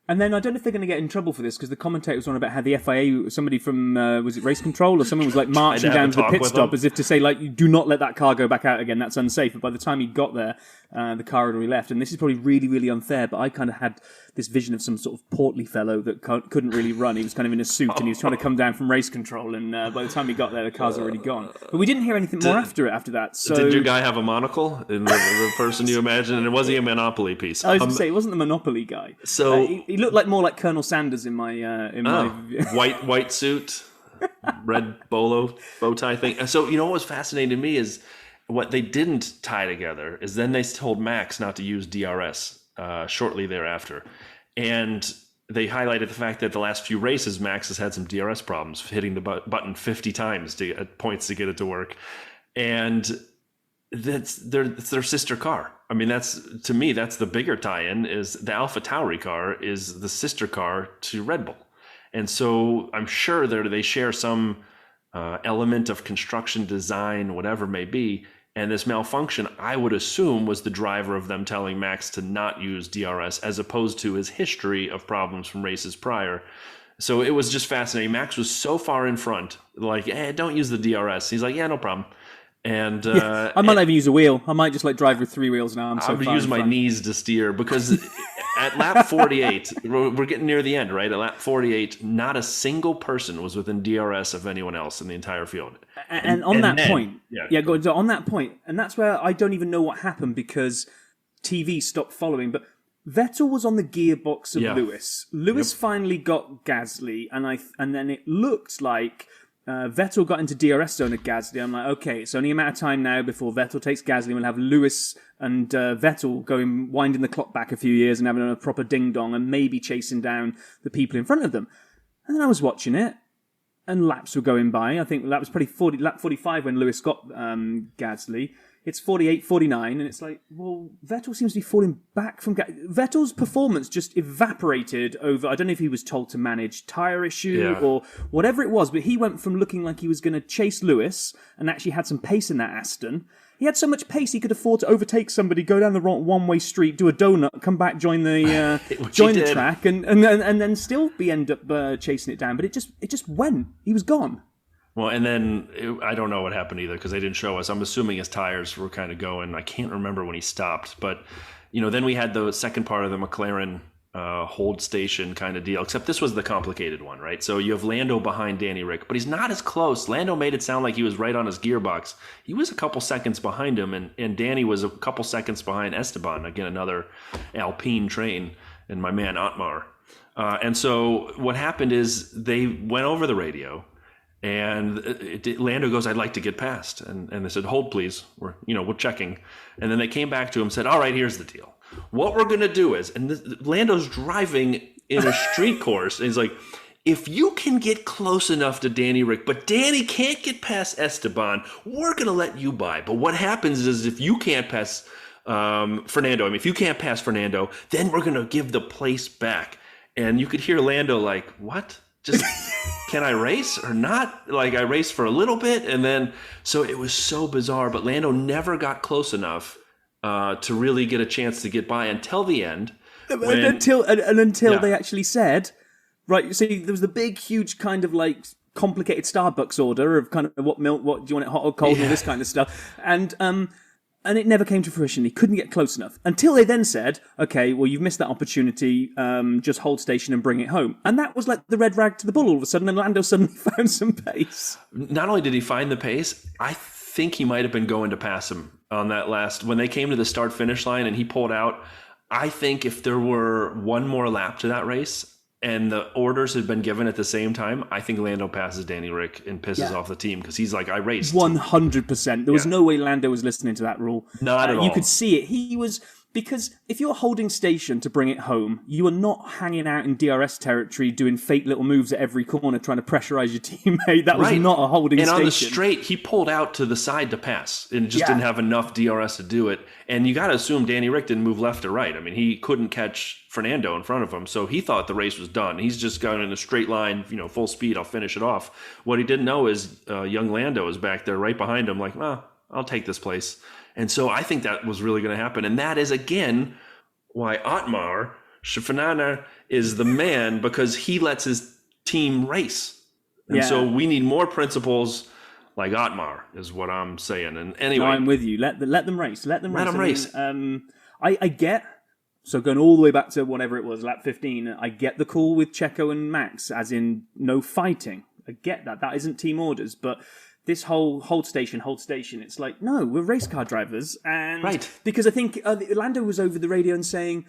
And then I don't know if they're going to get in trouble for this, because the commentator was on about how the FIA, somebody from, was it Race Control, or someone was like marching down to the pit stop as if to say, like, you do not let that car go back out again, that's unsafe. But by the time he got there, the car had already left. And this is probably really, really unfair, but I kind of had this vision of some sort of portly fellow that couldn't really run. He was kind of in a suit, and he was trying to come down from Race Control, and by the time he got there, the car's already gone. But we didn't hear anything more after that. So did your guy have a monocle? The person you imagine? And was he a Monopoly piece? I was going to say, he wasn't the Monopoly guy. So he looked like more like Colonel Sanders in my white suit, red bolo bow tie thing. So what was fascinating to me is what they didn't tie together is then they told Max not to use DRS shortly thereafter, and they highlighted the fact that the last few races Max has had some DRS problems, hitting the button 50 times to get points to get it to work, and it's their sister car. I mean, that's the bigger tie-in, is the AlphaTauri car is the sister car to Red Bull. And so I'm sure they share some element of construction design, whatever it may be. And this malfunction, I would assume, was the driver of them telling Max to not use DRS, as opposed to his history of problems from races prior. So it was just fascinating. Max was so far in front, like, hey, don't use the DRS. He's like, yeah, no problem. And I might not even use a wheel. I might just like drive with 3 wheels now. I would use my knees to steer, because at lap 48, we're getting near the end, right? At lap 48, not a single person was within DRS of anyone else in the entire field. And on that point, on that point, and that's where I don't even know what happened, because TV stopped following. But Vettel was on the gearbox of Lewis. Lewis finally got Gasly, and then it looked like Vettel got into DRS zone at Gasly. I'm like, okay, it's only a matter of time now before Vettel takes Gasly. We'll have Lewis and Vettel winding the clock back a few years and having a proper ding-dong and maybe chasing down the people in front of them. And then I was watching it, and laps were going by. I think that was probably lap 45 when Lewis got Gasly. It's 48, 49, and it's like, well, Vettel seems to be falling back from... Vettel's performance just evaporated over... I don't know if he was told to manage tyre issue or whatever it was, but he went from looking like he was going to chase Lewis and actually had some pace in that Aston. He had so much pace he could afford to overtake somebody, go down the wrong one-way street, do a donut, come back, join the track, and then still end up chasing it down. But it just went. He was gone. Well, and then I don't know what happened either because they didn't show us. I'm assuming his tires were kind of going. I can't remember when he stopped, but then we had the second part of the McLaren hold station kind of deal. Except this was the complicated one, right? So you have Lando behind Danny Rick, but he's not as close. Lando made it sound like he was right on his gearbox. He was a couple seconds behind him, and Danny was a couple seconds behind Esteban. Again, another Alpine train, and my man Otmar. And so what happened is they went over the radio. And Lando goes, I'd like to get past. And they said, hold, please. We're checking. And then they came back to him and said, all right, here's the deal. What we're going to do is, and Lando's driving in a street course. And he's like, if you can get close enough to Danny Rick, but Danny can't get past Esteban, we're going to let you by. But what happens is if you can't pass Fernando, if you can't pass Fernando, then we're going to give the place back. And you could hear Lando like, what? Just... Can I race or not? Like I raced for a little bit and then, so it was so bizarre, but Lando never got close enough to really get a chance to get by until the end. Until they actually said, right, see, there was the big, huge kind of like complicated Starbucks order of kind of what milk, what do you want it hot or cold and all this kind of stuff. And it never came to fruition. He couldn't get close enough until they then said, okay, well, you've missed that opportunity. Just hold station and bring it home. And that was like the red rag to the bull all of a sudden. And Lando suddenly found some pace. Not only did he find the pace, I think he might have been going to pass him on that last, when they came to the start finish line and he pulled out. I think if there were one more lap to that race and the orders had been given at the same time, I think Lando passes Danny Rick and pisses off the team because he's like, I raced. 100%. There was no way Lando was listening to that rule. Not at all. You could see it. He was... Because if you're holding station to bring it home, you are not hanging out in DRS territory doing fake little moves at every corner trying to pressurize your teammate. That was not a holding station. And on the straight, he pulled out to the side to pass and just didn't have enough DRS to do it. And you got to assume Danny Rick didn't move left or right. I mean, he couldn't catch Fernando in front of him, so he thought the race was done. He's just going in a straight line, full speed, I'll finish it off. What he didn't know is young Lando is back there right behind him like, well, I'll take this place. And so I think that was really going to happen. And that is, again, why Otmar Szafnauer is the man, because he lets his team race. And so we need more principles like Otmar, is what I'm saying. And anyway. No, I'm with you. Let them race. Let them race. I mean, I get, so going all the way back to whatever it was, lap 15, I get the call with Checo and Max, as in no fighting. I get that. That isn't team orders. But... this whole hold station, it's like, no, we're race car drivers. And because I think Lando was over the radio and saying,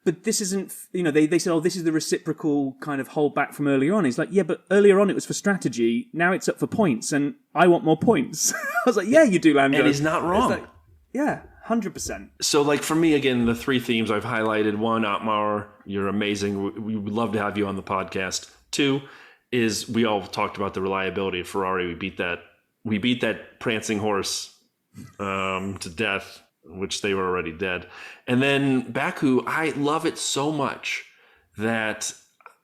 but this isn't, they said, oh, this is the reciprocal kind of hold back from earlier on. He's like, yeah, but earlier on it was for strategy. Now it's up for points and I want more points. I was like, yeah, you do, Lando. And he's not wrong. Like, yeah, 100%. So like for me, again, the three themes I've highlighted: one, Otmar, you're amazing. We would love to have you on the podcast. Two is we all talked about the reliability of Ferrari. We beat that prancing horse to death, which they were already dead. And then Baku, I love it so much that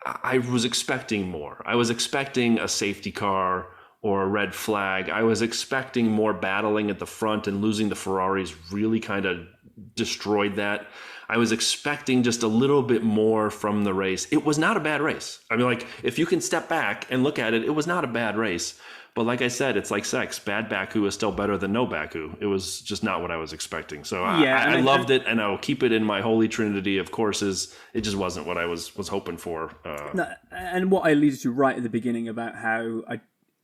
I was expecting more. I was expecting a safety car or a red flag. I was expecting more battling at the front, and losing the Ferraris really kind of destroyed that. I was expecting just a little bit more from the race. It was not a bad race. I mean, like, if you can step back and look at it, it was not a bad race. But like I said, it's like sex. Bad Baku is still better than no Baku. It was just not what I was expecting. So I loved it, and I'll keep it in my holy trinity of courses. It just wasn't what I was hoping for. No, and what I alluded to right at the beginning about how I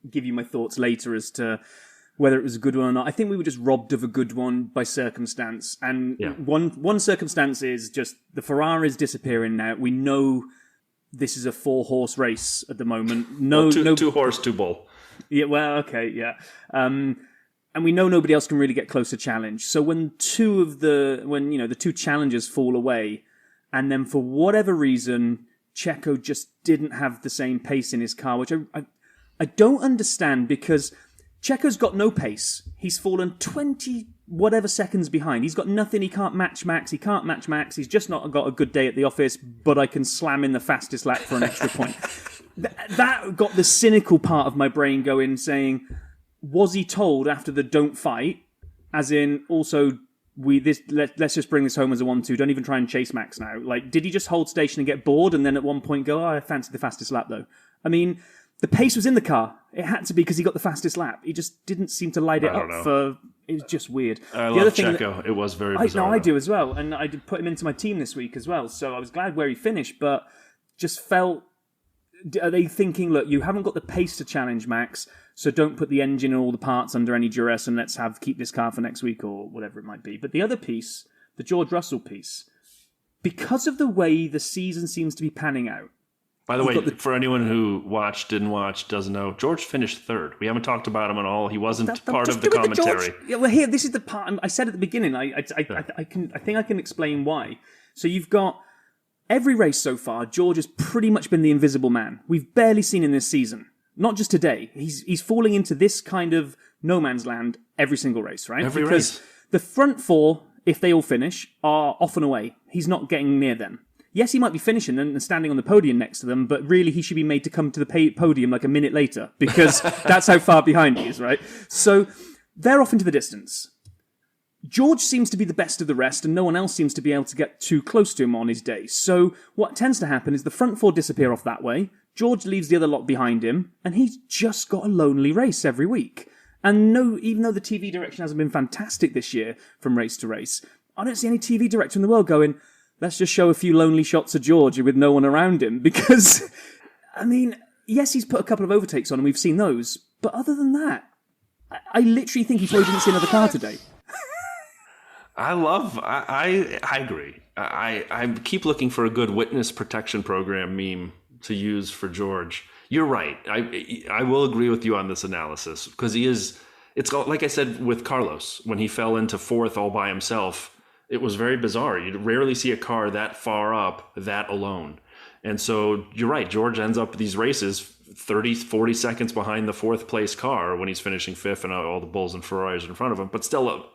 give you my thoughts later as to whether it was a good one or not. I think we were just robbed of a good one by circumstance. And one circumstance is just the Ferrari's disappearing now. We know this is a 4-horse race at the moment. Two horse, two bull. Yeah, well, okay, yeah. And we know nobody else can really get close to challenge. So when the two challengers fall away, and then for whatever reason, Checo just didn't have the same pace in his car, which I I don't understand because Checo's got no pace. He's fallen 20 whatever seconds behind. He's got nothing. He can't match Max. He's just not got a good day at the office, but I can slam in the fastest lap for an extra point. That got the cynical part of my brain going, saying, was he told after the don't fight, as in also let's just bring this home as a 1-2, don't even try and chase Max now. Like, did he just hold station and get bored and then at one point go, I fancy the fastest lap though? I mean, the pace was in the car. It had to be because he got the fastest lap. He just didn't seem to light it up for... It was just weird. I love Checo. It was very bizarre. I do as well. And I did put him into my team this week as well. So I was glad where he finished, but just felt... Are they thinking, look, you haven't got the pace to challenge Max, so don't put the engine and all the parts under any duress and let's keep this car for next week or whatever it might be. But the other piece, the George Russell piece, because of the way the season seems to be panning out. By the way, for anyone who didn't watch, doesn't know, George finished third. We haven't talked about him at all. He wasn't part of the commentary. Here, this is the part I said at the beginning. I think I can explain why. So you've got every race so far, George has pretty much been the invisible man. We've barely seen him this season. Not just today. He's falling into this kind of no man's land every single race, right? Every race. The front four, if they all finish, are off and away. He's not getting near them. Yes, he might be finishing and standing on the podium next to them, but really he should be made to come to the podium like a minute later because that's how far behind he is, right? So they're off into the distance. George seems to be the best of the rest and no one else seems to be able to get too close to him on his day. So what tends to happen is the front four disappear off that way, George leaves the other lot behind him, and he's just got a lonely race every week. And no, even though the TV direction hasn't been fantastic this year from race to race, I don't see any TV director in the world going, let's just show a few lonely shots of George with no one around him. Because, I mean, yes, he's put a couple of overtakes on and we've seen those. But other than that, I literally think he probably didn't see another car today. I agree. I keep looking for a good witness protection program meme to use for George. You're right. I will agree with you on this analysis because it's like I said with Carlos, when he fell into fourth all by himself, it was very bizarre. You'd rarely see a car that far up, that alone. And so you're right. George ends up these races 30, 40 seconds behind the fourth place car when he's finishing fifth and all the Bulls and Ferraris in front of him, but still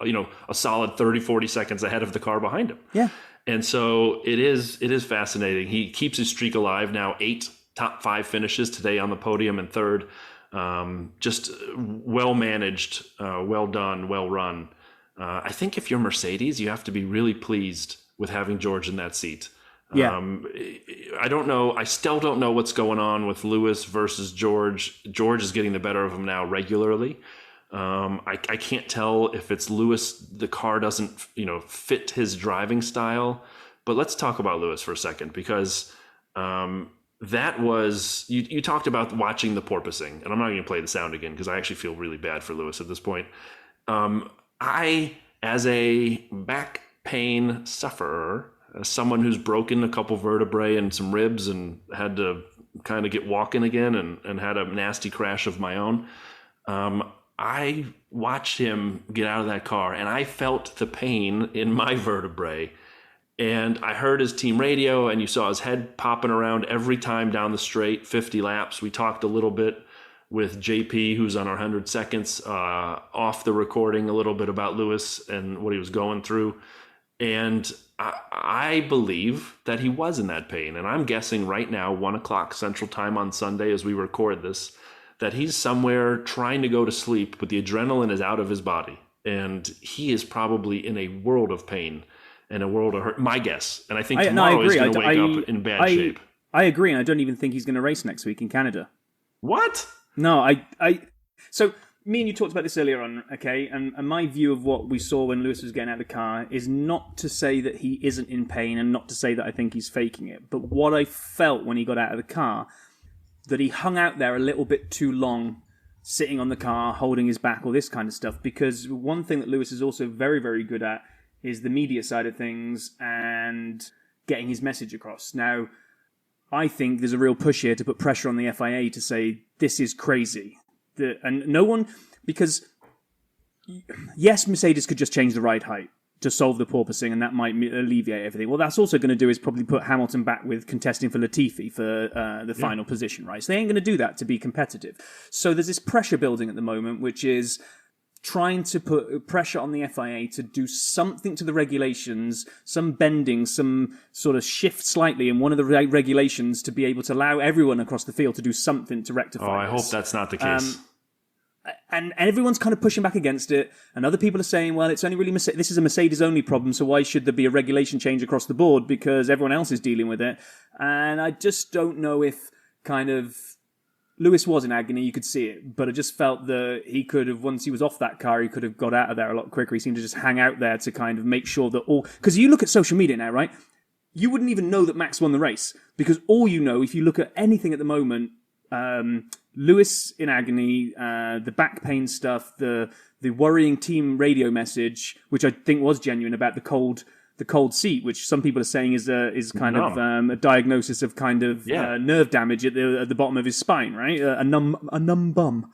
a solid 30, 40 seconds ahead of the car behind him. Yeah. And so it is fascinating. He keeps his streak alive now, 8 top 5 finishes today on the podium and third. Just well managed, well done, well run. I think if you're Mercedes, you have to be really pleased with having George in that seat. Yeah. I don't know. I still don't know what's going on with Lewis versus George. George is getting the better of him now regularly. I can't tell if it's Lewis. The car doesn't, fit his driving style. But let's talk about Lewis for a second because that was you talked about watching the porpoising, and I'm not going to play the sound again because I actually feel really bad for Lewis at this point. I, as a back pain sufferer, as someone who's broken a couple vertebrae and some ribs and had to kind of get walking again and had a nasty crash of my own, I watched him get out of that car and I felt the pain in my vertebrae. And I heard his team radio and you saw his head popping around every time down the straight, 50 laps. We talked a little bit with JP, who's on our 100 seconds, off the recording a little bit about Lewis and what he was going through. And I believe that he was in that pain. And I'm guessing right now, 1:00 Central Time on Sunday as we record this, that he's somewhere trying to go to sleep, but the adrenaline is out of his body. And he is probably in a world of pain and a world of hurt. My guess. And I think tomorrow he's going to wake up in bad shape. I agree. And I don't even think he's going to race next week in Canada. What? No, so me and you talked about this earlier on, okay? And my view of what we saw when Lewis was getting out of the car is not to say that he isn't in pain and not to say that I think he's faking it. But what I felt when he got out of the car, that he hung out there a little bit too long, sitting on the car, holding his back, all this kind of stuff. Because one thing that Lewis is also very, very good at is the media side of things and getting his message across. Now, I think there's a real push here to put pressure on the FIA to say, this is crazy. And no one, because yes, Mercedes could just change the ride height. to solve the porpoising, and that might alleviate everything. Well, that's also going to do is probably put Hamilton back with contesting for Latifi for the final position, right? So they ain't going to do that to be competitive. So there's this pressure building at the moment, which is trying to put pressure on the FIA to do something to the regulations, some bending, some sort of shift slightly in one of the regulations to be able to allow everyone across the field to do something to rectify I hope that's not the case. And everyone's kind of pushing back against it, and other people are saying, well, it's only really this is a Mercedes-only problem, so why should there be a regulation change across the board because everyone else is dealing with it? And I just don't know if kind of Lewis was in agony, you could see it, but I just felt that he could have, once he was off that car, he could have got out of there a lot quicker. He seemed to just hang out there to kind of make sure that all... Because you look at social media now, right? You wouldn't even know that Max won the race, because all you know, if you look at anything at the moment... Lewis in agony, the back pain stuff, the worrying team radio message, which I think was genuine about the cold seat, which some people are saying is kind of a diagnosis of kind of nerve damage at the bottom of his spine, right? A numb bum.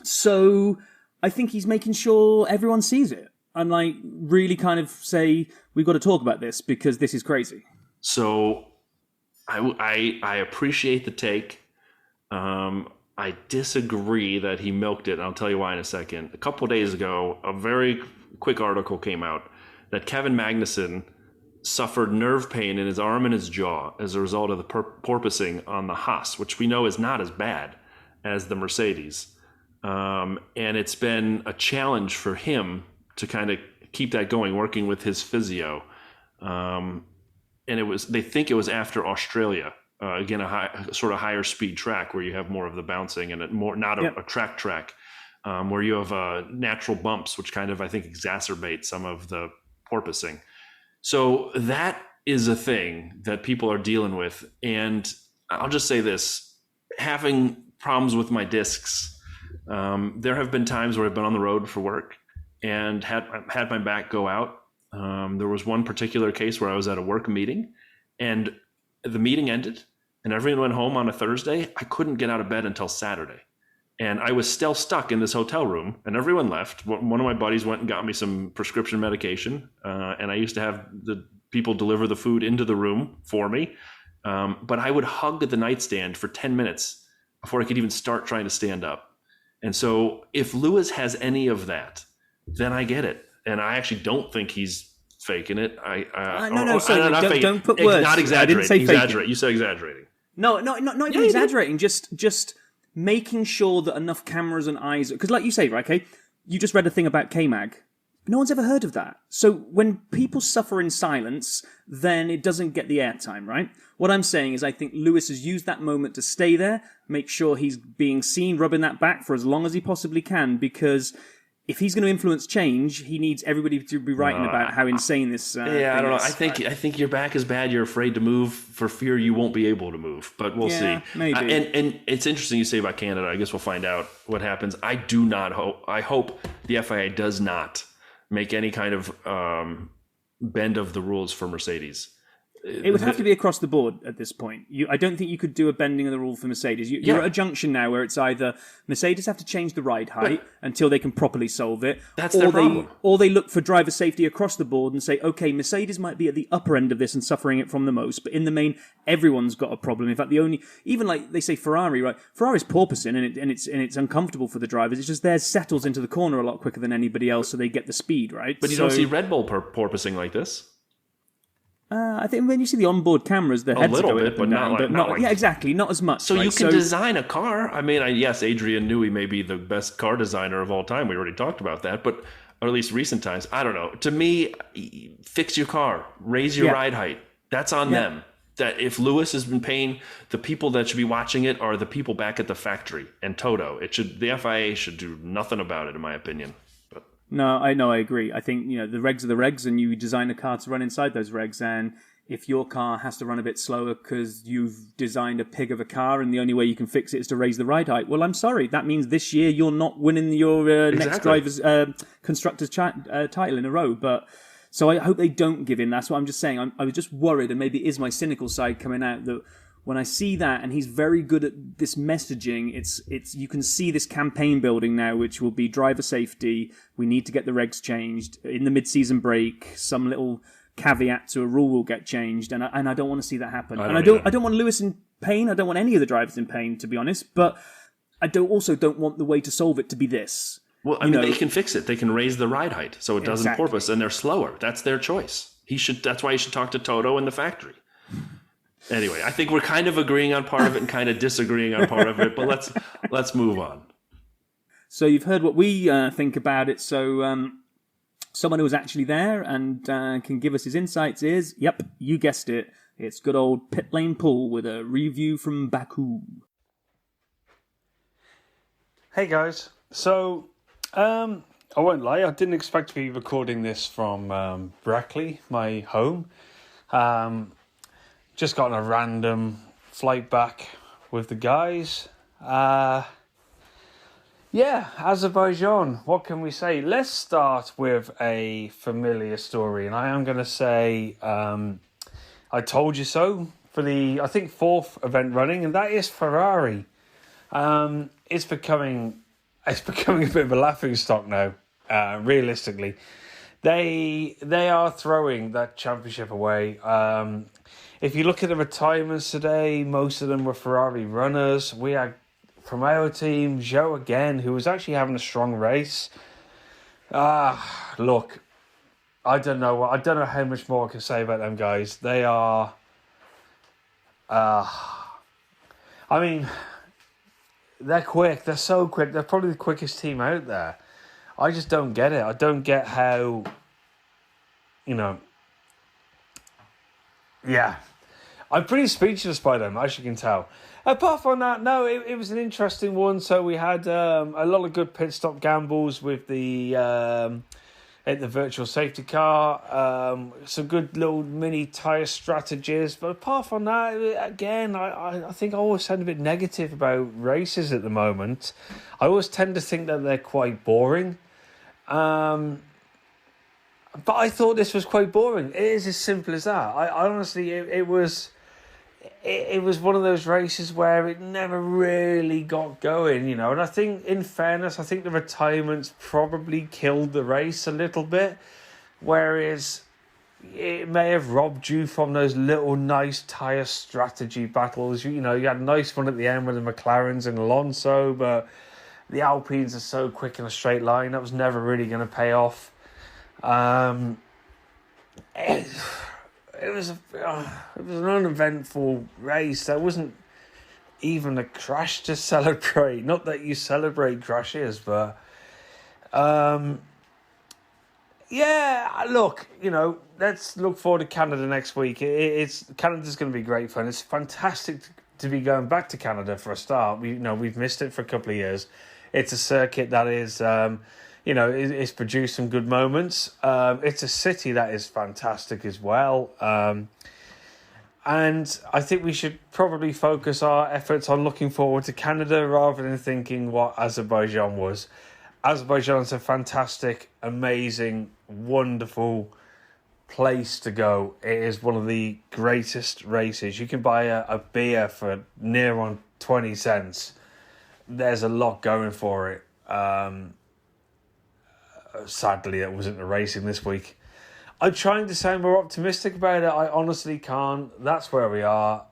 So I think he's making sure everyone sees it and like really kind of say we've got to talk about this because this is crazy. So I appreciate the take. I disagree that he milked it, and I'll tell you why in a second. A couple of days ago, a very quick article came out that Kevin Magnussen suffered nerve pain in his arm and his jaw as a result of the porpoising on the Haas, which we know is not as bad as the Mercedes. And it's been a challenge for him to kind of keep that going, working with his physio. And they think it was after Australia. Again, a sort of higher speed track where you have more of the bouncing and a track, where you have natural bumps, which kind of, I think, exacerbate some of the porpoising. So that is a thing that people are dealing with. And I'll just say this, having problems with my discs, there have been times where I've been on the road for work and had my back go out. There was one particular case where I was at a work meeting and the meeting ended and everyone went home on a Thursday. I couldn't get out of bed until Saturday. And I was still stuck in this hotel room and everyone left. One of my buddies went and got me some prescription medication. And I used to have the people deliver the food into the room for me. But I would hug the nightstand for 10 minutes before I could even start trying to stand up. And so if Lewis has any of that, then I get it. And I actually don't think he's faking it. Don't put words. Not exaggerate. I didn't say exaggerate. You said exaggerating. No, not even exaggerating. Just making sure that enough cameras and eyes... Because like you say, right, okay, you just read a thing about K-Mag. No one's ever heard of that. So when people suffer in silence, then it doesn't get the airtime, right? What I'm saying is I think Lewis has used that moment to stay there, make sure he's being seen, rubbing that back for as long as he possibly can, because... if he's going to influence change, he needs everybody to be writing about how insane this thing I don't know. is. I think your back is bad. You're afraid to move for fear you won't be able to move. But we'll see. Maybe. And it's interesting you say about Canada. I guess we'll find out what happens. I do not hope. I hope the FIA does not make any kind of bend of the rules for Mercedes. It would have to be across the board at this point. I don't think you could do a bending of the rule for Mercedes. You're at a junction now where it's either Mercedes have to change the ride height until they can properly solve it, that's their problem. Or they look for driver safety across the board and say, okay, Mercedes might be at the upper end of this and suffering it from the most, but in the main, everyone's got a problem. In fact, even like they say Ferrari, right? Ferrari's porpoising and it's uncomfortable for the drivers. It's just theirs settles into the corner a lot quicker than anybody else, so they get the speed, right? But you don't see Red Bull porpoising like this. I think when you see the onboard cameras, the heads little are going bit, up but and down, not like yeah, exactly, not as much. So you can design a car. I mean, yes, Adrian Newey may be the best car designer of all time. We already talked about that, but or at least recent times. I don't know. To me, fix your car, raise your ride height. That's on them. That if Lewis has been paying, the people that should be watching it are the people back at the factory and Toto. The FIA should do nothing about it, in my opinion. No, I agree. I think, the regs are the regs, and you design a car to run inside those regs. And if your car has to run a bit slower because you've designed a pig of a car and the only way you can fix it is to raise the ride height, well, I'm sorry. That means this year you're not winning your next driver's constructor's title in a row. But so I hope they don't give in. That's what I'm just saying. I was just worried, and maybe it is my cynical side coming out, that when I see that, and he's very good at this messaging, it's you can see this campaign building now, which will be driver safety. We need to get the regs changed in the mid-season break. Some little caveat to a rule will get changed, and I don't want to see that happen. I don't want Lewis in pain. I don't want any of the drivers in pain, to be honest. But I don't want the way to solve it to be this. Well, I mean, they can fix it. They can raise the ride height so it doesn't porpoise, and they're slower. That's their choice. That's why you should talk to Toto in the factory. Anyway, I think we're kind of agreeing on part of it and kind of disagreeing on part of it, but let's move on. So you've heard what we think about it. So someone who was actually there and can give us his insights is, yep, you guessed it. It's good old Pit Lane Paul with a review from Baku. Hey guys, so I won't lie, I didn't expect to be recording this from Brackley, my home. Just got on a random flight back with the guys. Azerbaijan, what can we say? Let's start with a familiar story, and I am going to say I told you so for the, I think, 4th event running, and that is Ferrari. It's becoming a bit of a laughing stock now, realistically. They are throwing that championship away. If you look at the retirements today, most of them were Ferrari runners. We had, from our team, Joe again, who was actually having a strong race. Look, I don't know how much more I can say about them guys. They are, they're quick. They're so quick. They're probably the quickest team out there. I just don't get it. I don't get how, I'm pretty speechless by them, as you can tell. Apart from that, no, it was an interesting one. So we had a lot of good pit stop gambles with the virtual safety car. Some good little mini tyre strategies. But apart from that, again, I think I always sound a bit negative about races at the moment. I always tend to think that they're quite boring. But I thought this was quite boring. It is as simple as that. I honestly, it was one of those races where it never really got going, And I think, in fairness, I think the retirements probably killed the race a little bit. Whereas it may have robbed you from those little nice tyre strategy battles. You had a nice one at the end with the McLarens and Alonso, but the Alpines are so quick in a straight line. That was never really going to pay off. It was an uneventful race. There wasn't even a crash to celebrate. Not that you celebrate crashes, but look, let's look forward to Canada next week. Canada's going to be great fun. It's fantastic to be going back to Canada for a start. We've missed it for a couple of years. It's a circuit that is it's produced some good moments. It's a city that is fantastic as well. And I think we should probably focus our efforts on looking forward to Canada rather than thinking what Azerbaijan was. Azerbaijan's a fantastic, amazing, wonderful place to go. It is one of the greatest races. You can buy a beer for near on 20 cents. There's a lot going for it. Sadly, that wasn't the racing this week. I'm trying to sound more optimistic about it. I honestly can't. That's where we are.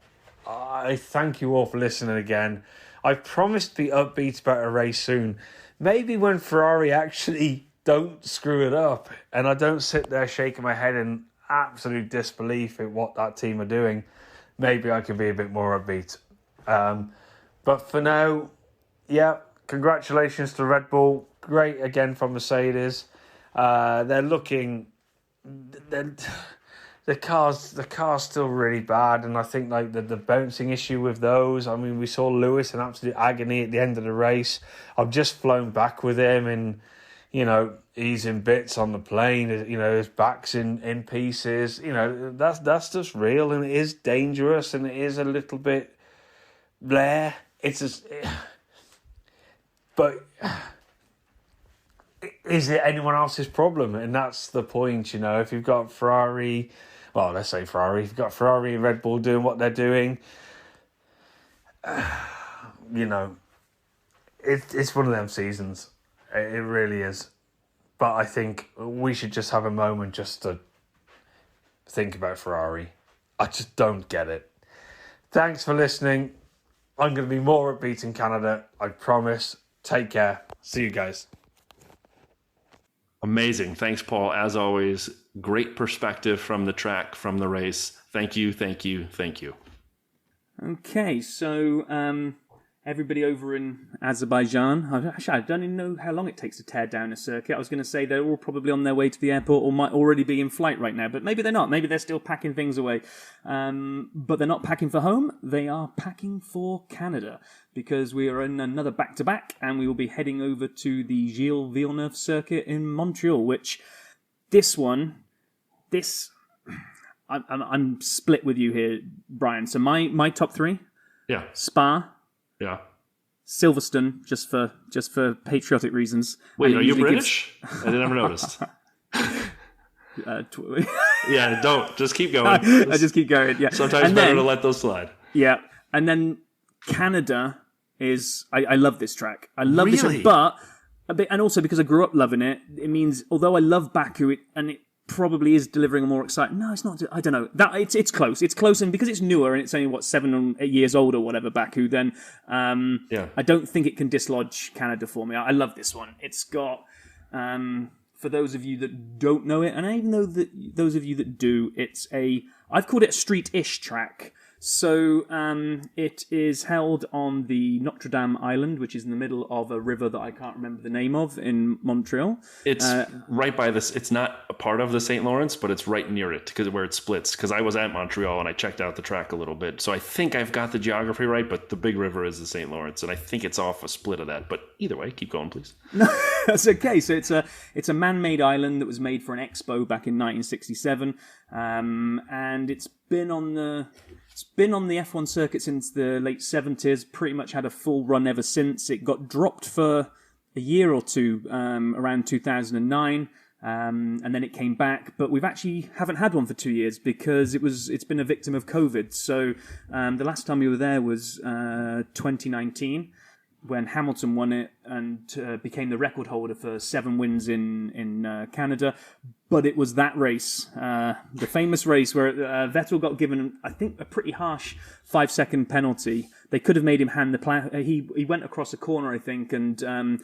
I thank you all for listening again. I promised to be upbeat about a race soon. Maybe when Ferrari actually don't screw it up and I don't sit there shaking my head in absolute disbelief at what that team are doing, maybe I can be a bit more upbeat. But for now, congratulations to Red Bull. Great again from Mercedes. They're looking... The car's still really bad, and I think the bouncing issue with those. I mean, we saw Lewis in absolute agony at the end of the race. I've just flown back with him, and he's in bits on the plane. His back's in pieces. That's just real, and it is dangerous, and it is a little bit bleh. But is it anyone else's problem? And that's the point, If you've got Ferrari, well, let's say Ferrari, if you've got Ferrari and Red Bull doing what they're doing, you know, it's one of them seasons. It really is. But I think we should just have a moment just to think about Ferrari. I just don't get it. Thanks for listening. I'm going to be more upbeat in Canada. I promise. Take care. See you guys. Amazing. Thanks, Paul. As always, great perspective from the track, from the race. Thank you, thank you, thank you. Okay, so everybody over in Azerbaijan, I don't even know how long it takes to tear down a circuit. I was going to say they're all probably on their way to the airport or might already be in flight right now, but maybe they're not. Maybe they're still packing things away. But they're not packing for home. They are packing for Canada because we are in another back-to-back and we will be heading over to the Gilles Villeneuve circuit in Montreal, which I'm split with you here, Brian. So my top three, Yeah. Spa, Yeah. Silverstone, just for patriotic reasons. Wait, are you British? I never noticed. Yeah, don't. Just keep going. I just keep going, yeah. Sometimes and better then, to let those slide. Yeah, and then Canada is... I love this track. I love this Really? track, and also because I grew up loving it, it means, although I love Baku, it probably is delivering a more exciting... No, it's not. I don't know. It's close. It's close, and because it's newer and it's only, 7 or 8 years old or whatever, Baku, then I don't think it can dislodge Canada for me. I love this one. It's got... for those of you that don't know it, and I even know that those of you that do, I've called it a street-ish track. So it is held on the Notre Dame Island, which is in the middle of a river that I can't remember the name of in Montreal. It's right by this. It's not a part of the St. Lawrence, but it's right near it where it splits. Because I was at Montreal and I checked out the track a little bit. So I think I've got the geography right, but the big river is the St. Lawrence. And I think it's off a split of that. But either way, keep going, please. No, that's okay. So it's a man-made island that was made for an expo back in 1967. And it's been on the F1 circuit since the late 70s, pretty much had a full run ever since. It got dropped for a year or two around 2009, and then it came back. But we've actually haven't had one for 2 years because it's been a victim of COVID. So the last time we were there was 2019. When Hamilton won it and became the record holder for 7 wins in Canada. But it was that race, the famous race where Vettel got given, I think, a pretty harsh 5-second penalty. They could have made him hand the he went across a corner, I think, and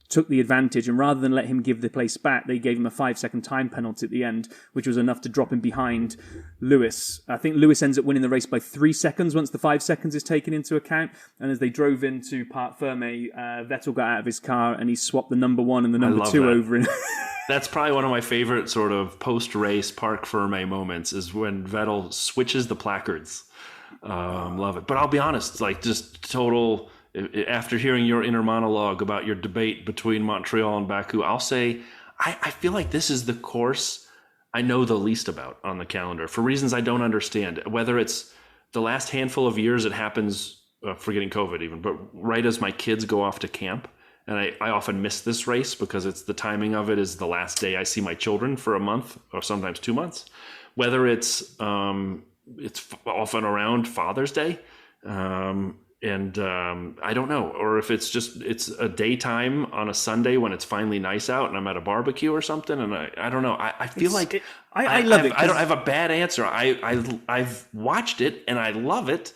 took the advantage. And rather than let him give the place back, they gave him a 5-second time penalty at the end, which was enough to drop him behind Lewis. I think Lewis ends up winning the race by 3 seconds once the 5 seconds is taken into account. And as they drove into Parc Ferme, Vettel got out of his car and he swapped the number 1 and the number 2 over. That's probably one of my favorite sort of post-race Parc Ferme moments is when Vettel switches the placards. Love it. But I'll be honest, like just total... After hearing your inner monologue about your debate between Montreal and Baku, I'll say I feel like this is the course I know the least about on the calendar for reasons I don't understand. Whether it's the last handful of years it happens, forgetting COVID even, but right as my kids go off to camp. And I often miss this race because it's the timing of it is the last day I see my children for a month or sometimes 2 months. Whether it's often around Father's Day. And I don't know, or if it's a daytime on a Sunday when it's finally nice out and I'm at a barbecue or something. And I don't know. I feel like I love it. I don't have a bad answer. I've watched it and I love it.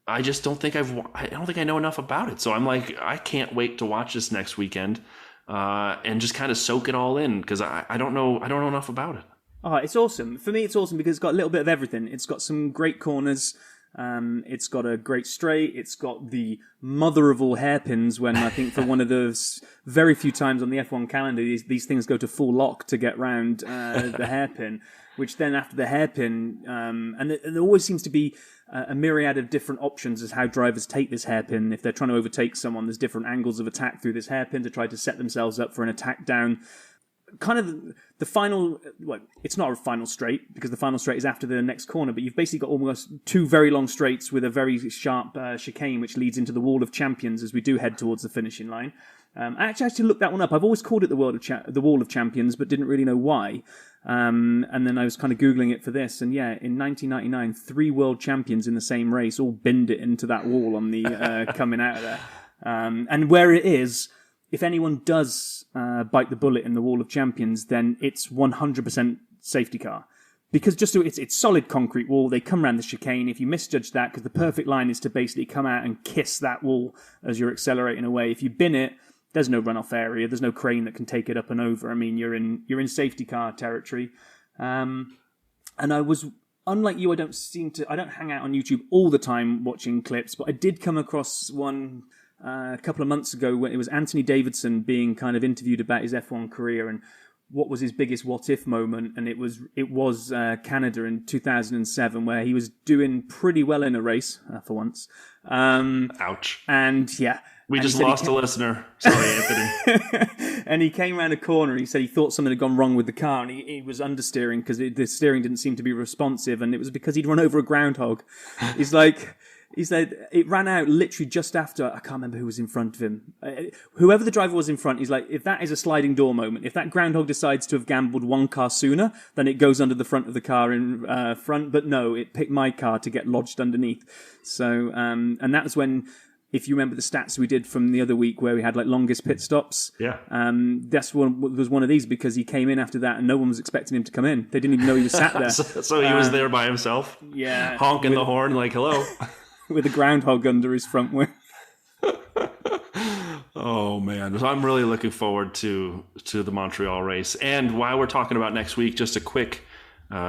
I just don't think I know enough about it. So I'm like, I can't wait to watch this next weekend and just kind of soak it all in because I don't know enough about it. Oh, it's awesome. For me, it's awesome because it's got a little bit of everything. It's got some great corners. It's got a great straight. It's got the mother of all hairpins when I think for one of those very few times on the F1 calendar, these things go to full lock to get round the hairpin, which then after the hairpin, and there always seems to be a myriad of different options as how drivers take this hairpin. If they're trying to overtake someone, there's different angles of attack through this hairpin to try to set themselves up for an attack down kind of the final, well, it's not a final straight because the final straight is after the next corner, but you've basically got almost two very long straights with a very sharp chicane which leads into the Wall of Champions as we do head towards the finishing line. I actually looked that one up. I've always called it the Wall of Champions, but didn't really know why. And then I was kind of Googling it for this, and yeah, in 1999, 3 world champions in the same race all binned it into that wall on the coming out of there. And where it is, if anyone does bite the bullet in the Wall of Champions, then it's 100% safety car. Because it's solid concrete wall, they come around the chicane. If you misjudge that, because the perfect line is to basically come out and kiss that wall as you're accelerating away. If you bin it, there's no runoff area. There's no crane that can take it up and over. I mean, you're in safety car territory. And I was, unlike you, I don't hang out on YouTube all the time watching clips, but I did come across one a couple of months ago when it was Anthony Davidson being kind of interviewed about his F1 career and what was his biggest what if moment, and it was Canada in 2007 where he was doing pretty well in a race for once. Ouch. And yeah. We just lost a listener. Sorry, Anthony. And he came around a corner and he said he thought something had gone wrong with the car, and he was understeering because the steering didn't seem to be responsive, and it was because he'd run over a groundhog. He said it ran out literally just after, I can't remember who was in front of him. Whoever the driver was in front, he's like, if that is a sliding door moment, if that groundhog decides to have gambled one car sooner, then it goes under the front of the car in front. But no, it picked my car to get lodged underneath. So, and that was when, if you remember the stats we did from the other week where we had like longest pit stops. Yeah. That's was one of these because he came in after that and no one was expecting him to come in. They didn't even know he was sat there. so he was there by himself? Yeah. Honking the horn like, hello. With a groundhog under his front wing. Oh, man. So I'm really looking forward to the Montreal race. And while we're talking about next week, just a quick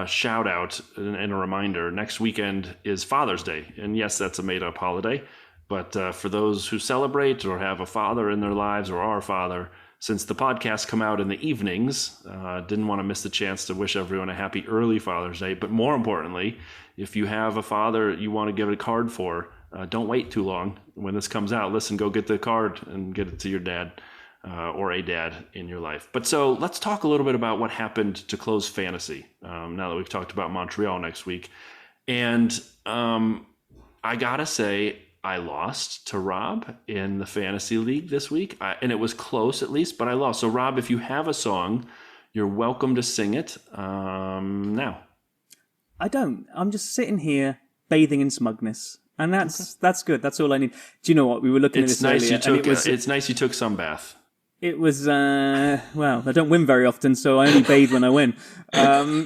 shout out and a reminder. Next weekend is Father's Day. And yes, that's a made-up holiday. But for those who celebrate or have a father in their lives or are a father, since the podcasts come out in the evenings, didn't want to miss the chance to wish everyone a happy early Father's Day. But more importantly, if you have a father you want to give a card for, don't wait too long. When this comes out, listen, go get the card and get it to your dad or a dad in your life. But so let's talk a little bit about what happened to close fantasy now that we've talked about Montreal next week. And I got to say, I lost to Rob in the fantasy league this week, and it was close at least, but I lost. So Rob, if you have a song, you're welcome to sing it now. I don't. I'm just sitting here bathing in smugness, and that's good. That's all I need. Do you know what? We were looking at this earlier. It's nice you took some bath. It was, well, I don't win very often, so I only bathe when I win. I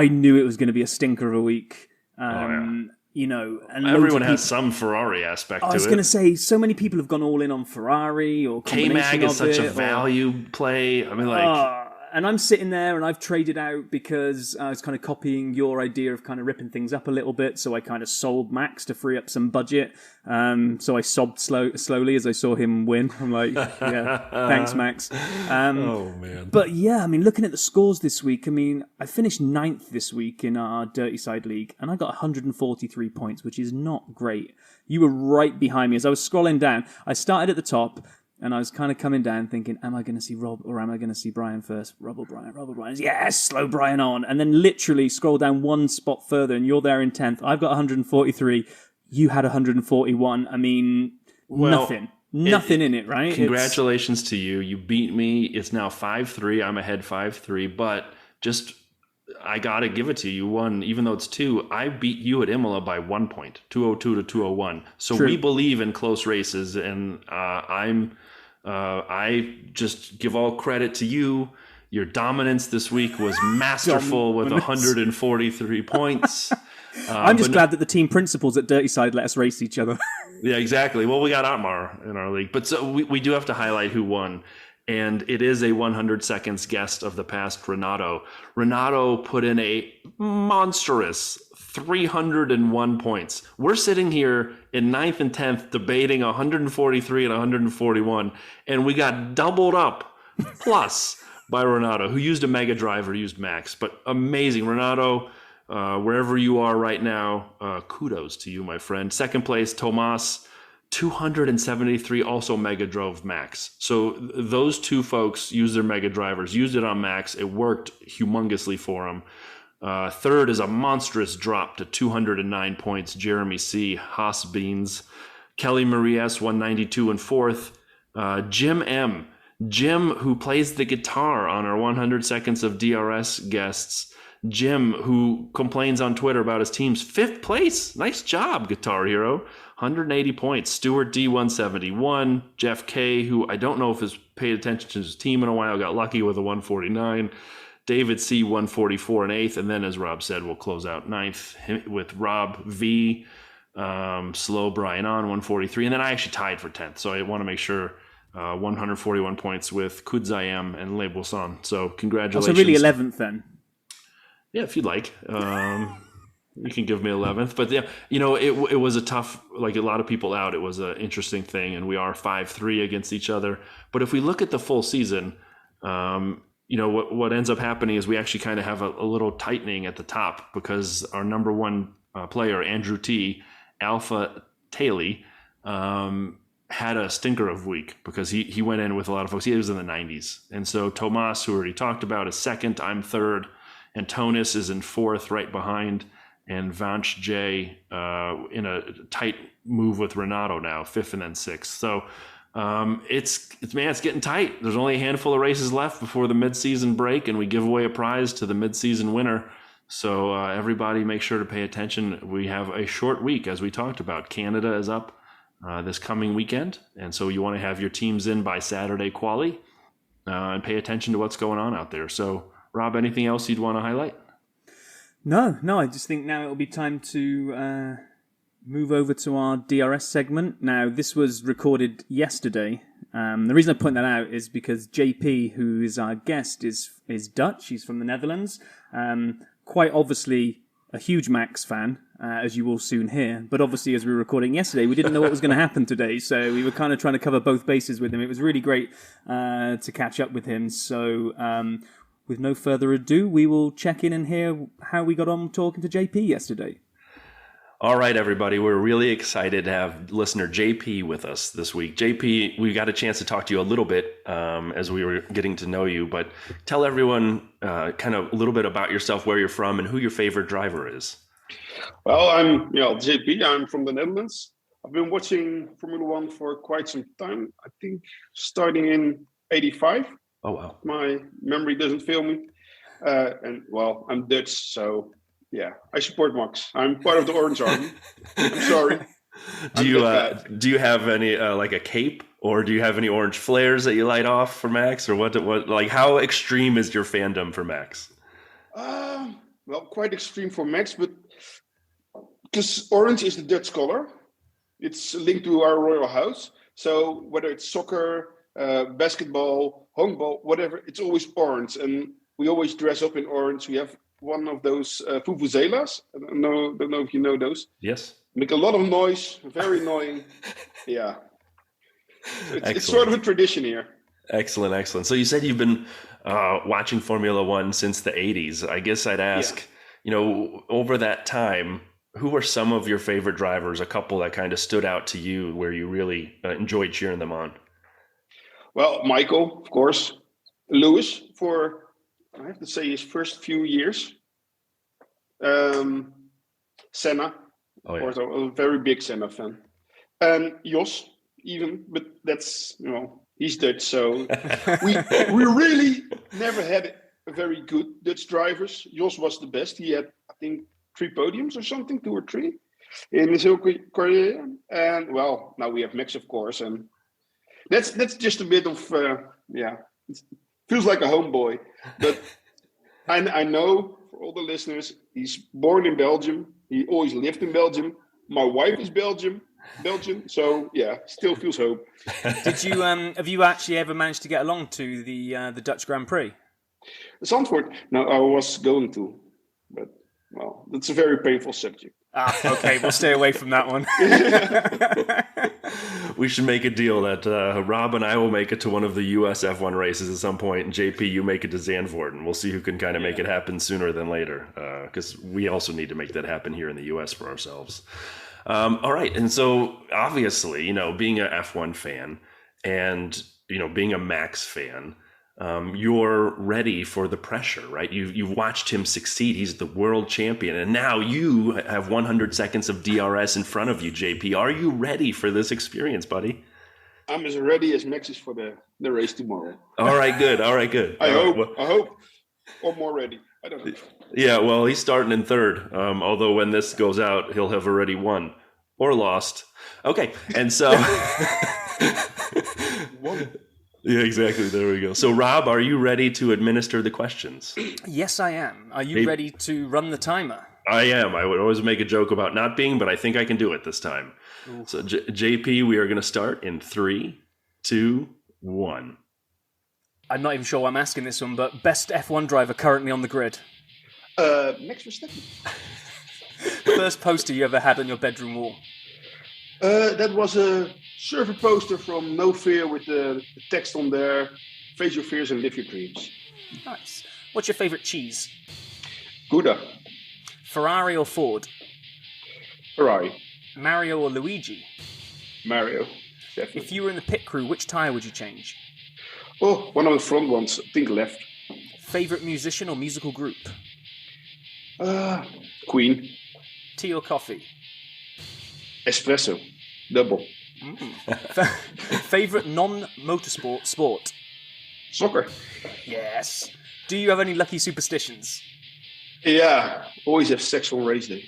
knew it was going to be a stinker of a week. You know, and everyone has some Ferrari aspect to it. I was going to say, so many people have gone all in on Ferrari or K-Mag is such a value play. I mean, like... and I'm sitting there and I've traded out because I was kind of copying your idea of kind of ripping things up a little bit. So I kind of sold Max to free up some budget. So I sobbed slowly as I saw him win. I'm like, yeah, thanks, Max. Oh, man. But yeah, I mean, looking at the scores this week, I mean, I finished 9th this week in our Dirty Side League and I got 143 points, which is not great. You were right behind me as I was scrolling down. I started at the top. And I was kind of coming down thinking, am I going to see Rob or am I going to see Brian first? Rob or Brian? Rob or Brian? Yes, slow Brian on. And then literally scroll down one spot further and you're there in 10th. I've got 143. You had 141. I mean, nothing in it, right? Congratulations to you. You beat me. It's now 5-3. I'm ahead 5-3. But just, I got to give it to you. You won, even though it's 2. I beat you at Imola by 1 point, 202 to 201. So True. We believe in close races, and I just give all credit to you. Your dominance this week was masterful with 143 points. I'm just glad that the team principals at Dirty Side let us race each other. Yeah, exactly. Well, we got Otmar in our league. But so we do have to highlight who won. And it is a 100 seconds guest of the past, Renato. Renato put in a monstrous 301 points. We're sitting here in 9th and 10th debating 143 and 141, and we got doubled up plus by Renato, who used a Mega Driver, used Max. But amazing. Renato, wherever you are right now, kudos to you, my friend. Second place, Tomas. 273 also Mega drove Max. So those two folks used their Mega drivers, used it on Max. It worked humongously for them. Third is a monstrous drop to 209 points. Jeremy C. Haas Beans. Kelly Marie S. 192 in fourth. Jim M. Jim, who plays the guitar on our 100 Seconds of DRS guests. Jim, who complains on Twitter about his team's fifth place. Nice job, Guitar Hero. 180 points. Stuart D. 171. Jeff K., who I don't know if has paid attention to his team in a while, got lucky with a 149. David C. 144 in eighth. And then, as Rob said, we'll close out ninth with Rob V. Slow Brian on 143. And then I actually tied for 10th. So I want to make sure 141 points with Kudzayam and Le Boisson. So congratulations. So really 11th then? Yeah, if you'd like. You can give me 11th. But yeah, it was a tough, like a lot of people out. It was an interesting thing. And we are 5-3 against each other. But if we look at the full season, what ends up happening is we actually kind of have a little tightening at the top because our number one player, Andrew T., Alpha Taylor, had a stinker of week because he went in with a lot of folks. He was in the 90s. And so Tomas, who already talked about, is second. I'm third. Antonis is in fourth, right behind. And Vanch J in a tight move with Renato now, fifth and then sixth. So it's getting tight. There's only a handful of races left before the mid-season break, and we give away a prize to the mid-season winner. So everybody make sure to pay attention. We have a short week, as we talked about. Canada is up this coming weekend, and so you want to have your teams in by Saturday quali and pay attention to what's going on out there. So, Rob, anything else you'd want to highlight? No, I just think now it'll be time to move over to our DRS segment. Now, this was recorded yesterday. The reason I point that out is because JP, who is our guest, is Dutch. He's from the Netherlands. Quite obviously a huge Max fan, as you will soon hear. But obviously, as we were recording yesterday, we didn't know what was going to happen today. So we were kind of trying to cover both bases with him. It was really great to catch up with him. So with no further ado, we will check in and hear how we got on talking to JP yesterday. All right, everybody. We're really excited to have listener JP with us this week. JP, we got a chance to talk to you a little bit as we were getting to know you, but tell everyone kind of a little bit about yourself, where you're from, and who your favorite driver is. Well, I'm JP. I'm from the Netherlands. I've been watching Formula One for quite some time. I think starting in '85. Oh, wow. My memory doesn't fail me. I'm Dutch, so yeah, I support Max. I'm part of the Orange Army. I'm sorry. Do you have any like a cape, or do you have any orange flares that you light off for Max, or what? Like, how extreme is your fandom for Max? Well, quite extreme for Max, but because orange is the Dutch color, it's linked to our royal house. So whether it's soccer, basketball, handball, whatever, it's always orange, and we always dress up in orange. We have one of those vuvuzelas. I don't know if you know those. Yes. Make a lot of noise, very annoying. Yeah. It's sort of a tradition here. Excellent. So you said you've been watching Formula One since the 80s. I guess I'd ask, over that time, who were some of your favorite drivers, a couple that kind of stood out to you where you really enjoyed cheering them on? Well, Michael, of course. Lewis, for, I have to say, his first few years. Senna. Oh, yeah. Of course, I was a very big Senna fan. And Jos, even, but that's, he's Dutch, so we really never had a very good Dutch drivers. Jos was the best. He had, I think, 3 podiums or something, 2 or 3 in his whole career. And well, now we have Max, of course, and that's just a bit of it feels like a homeboy. But I know for all the listeners, he's born in Belgium. He always lived in Belgium. My wife is Belgian, so yeah, still feels home. Did you have you actually ever managed to get along to the Dutch Grand Prix? Zandvoort? No, I was going to, but well, that's a very painful subject. Okay, we'll stay away from that one. We should make a deal that Rob and I will make it to one of the US F1 races at some point, and JP, you make it to Zandvoort, and we'll see who can kind of make it happen sooner than later, because we also need to make that happen here in the US for ourselves. All right. And so obviously, being a F1 fan and, being a Max fan, you're ready for the pressure, right? You've watched him succeed. He's the world champion. And now you have 100 seconds of DRS in front of you, JP. Are you ready for this experience, buddy? I'm as ready as Max is for the race tomorrow. All right, good. I hope. Or more ready. I don't know. Yeah, well, he's starting in third. Although when this goes out, he'll have already won or lost. Okay, and so... Yeah, exactly. There we go. So, Rob, are you ready to administer the questions? Yes, I am. Are you ready to run the timer? I am. I would always make a joke about not being, but I think I can do it this time. Ooh. So, JP, we are going to start in 3, 2, 1. I'm not even sure why I'm asking this one, but best F1 driver currently on the grid? Max Verstappen. First poster you ever had on your bedroom wall? That was a server poster from No Fear with the text on there, face your fears and live your dreams. Nice. What's your favourite cheese? Gouda. Ferrari or Ford? Ferrari. Mario or Luigi? Mario, definitely. If you were in the pit crew, which tyre would you change? Oh, one of the front ones, I think left. Favourite musician or musical group? Queen. Tea or coffee? Espresso. Double. Favourite non-motorsport sport? Soccer. Yes. Do you have any lucky superstitions? Yeah, always have sex on race day.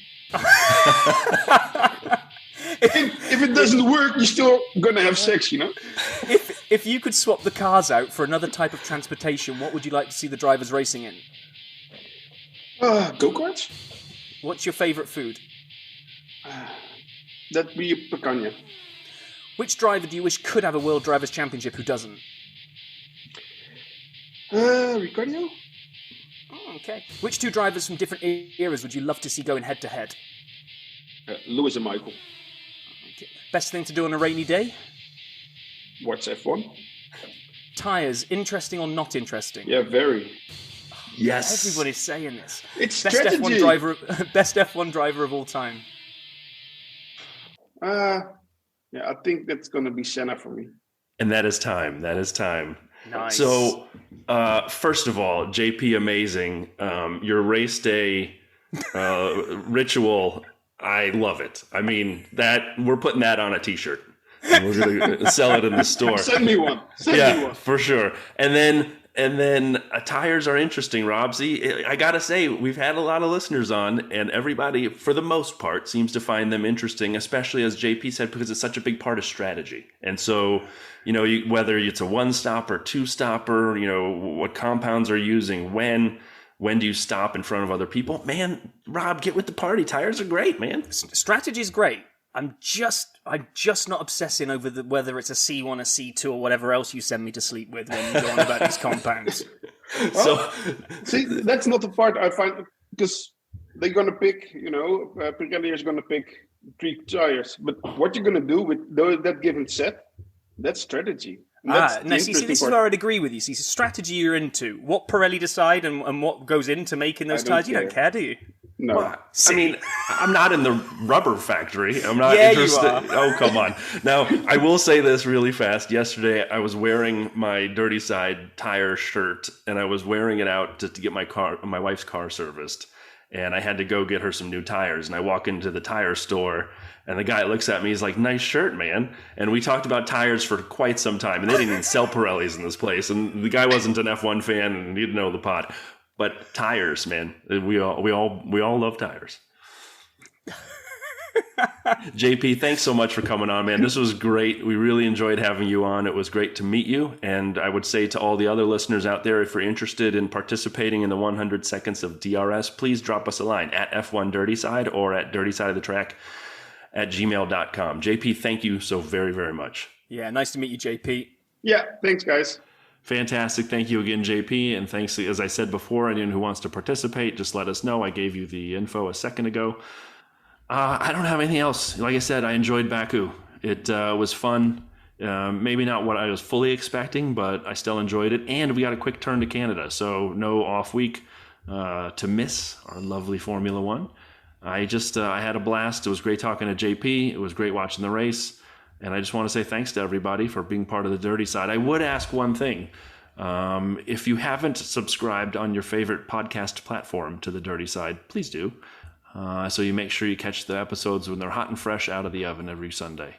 if it doesn't work, you're still gonna have sex, If you could swap the cars out for another type of transportation, what would you like to see the drivers racing in? Go-karts. What's your favourite food? That'd be a picanha. Which driver do you wish could have a World Drivers' Championship who doesn't? Ricciardo. Oh, okay. Which two drivers from different eras would you love to see going head-to-head? Lewis and Michael. Okay. Best thing to do on a rainy day? Watch F1. Tyres, interesting or not interesting? Yeah, very. Yes. Everybody's saying this. It's best strategy. Best F1 driver of all time. Yeah, I think that's going to be Senna for me. And that is time. Nice. So, first of all, JP, amazing. Your race day ritual, I love it. I mean, we're putting that on a T-shirt. And we're going to sell it in the store. Send me one. Send me one. For sure. And then tires are interesting, Rob. See, I got to say, we've had a lot of listeners on, and everybody, for the most part, seems to find them interesting, especially, as JP said, because it's such a big part of strategy. And so, whether it's a one-stopper, two-stopper, what compounds are using, when do you stop in front of other people? Man, Rob, get with the party. Tires are great, man. Strategy is great. I'm just not obsessing over whether it's a C1, a C2, or whatever else you send me to sleep with when you go on about these compounds. So, see, that's not the part I find, because they're going to pick, Pirelli is going to pick 3 tires. But what you're going to do with that given set, that's strategy. This is where I'd agree with you. See, strategy you're into. What Pirelli decide and what goes into making those tires, you don't care, do you? No. Well, I mean, I'm not in the rubber factory. I'm not interested. You are. Oh, come on. Now, I will say this really fast. Yesterday, I was wearing my Dirty Side tire shirt, and I was wearing it out to get my wife's car serviced. And I had to go get her some new tires. And I walk into the tire store, and the guy looks at me. He's like, "Nice shirt, man." And we talked about tires for quite some time. And they didn't even sell Pirellis in this place. And the guy wasn't an F1 fan, and he didn't know the pot. But tires, man, we all love tires. JP, thanks so much for coming on, man. This was great. We really enjoyed having you on. It was great to meet you. And I would say to all the other listeners out there, if you're interested in participating in the 100 seconds of DRS, please drop us a line at F1 Dirty Side or at dirtysideofthetrack@gmail.com. JP, thank you so very, very much. Yeah, nice to meet you, JP. Yeah, thanks, guys. Fantastic. Thank you again, JP. And thanks, as I said before, anyone who wants to participate, just let us know. I gave you the info a second ago. I don't have anything else. Like I said, I enjoyed Baku. It was fun. Maybe not what I was fully expecting, but I still enjoyed it. And we got a quick turn to Canada, so no off week to miss our lovely Formula One. I had a blast. It was great talking to JP. It was great watching the race. And I just want to say thanks to everybody for being part of the Dirty Side. I would ask one thing. If you haven't subscribed on your favorite podcast platform to the Dirty Side, please do. So you make sure you catch the episodes when they're hot and fresh out of the oven every Sunday.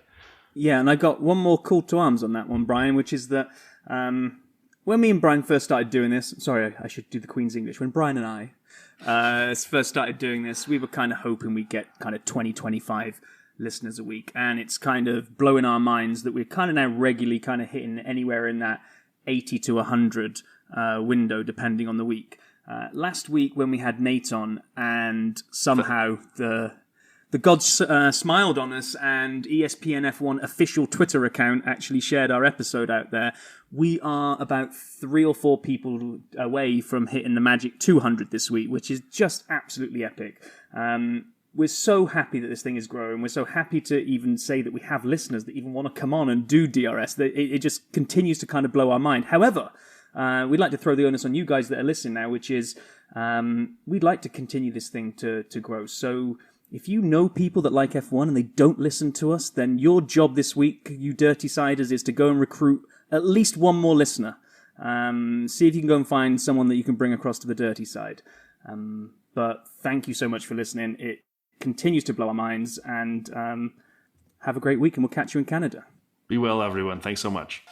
Yeah, and I got one more call to arms on that one, Brian, which is that when me and Brian first started doing this, sorry, I should do the Queen's English. When Brian and I first started doing this, we were kind of hoping we'd get kind of 20, 25 listeners a week. And it's kind of blowing our minds that we're kind of now regularly kind of hitting anywhere in that 80 to 100 window, depending on the week. Last week when we had Nate on, and somehow the gods smiled on us, and ESPN F1 official Twitter account actually shared our episode out there. We are about 3 or 4 people away from hitting the magic 200 this week, which is just absolutely epic. We're so happy that this thing is growing. We're so happy to even say that we have listeners that even want to come on and do DRS. It just continues to kind of blow our mind. However, we'd like to throw the onus on you guys that are listening now, which is we'd like to continue this thing to grow. So if you know people that like F1 and they don't listen to us, then your job this week, you Dirty Siders, is to go and recruit at least one more listener. See if you can go and find someone that you can bring across to the Dirty Side. But thank you so much for listening. It continues to blow our minds, and have a great week, and we'll catch you in Canada. Be well, everyone. Thanks so much.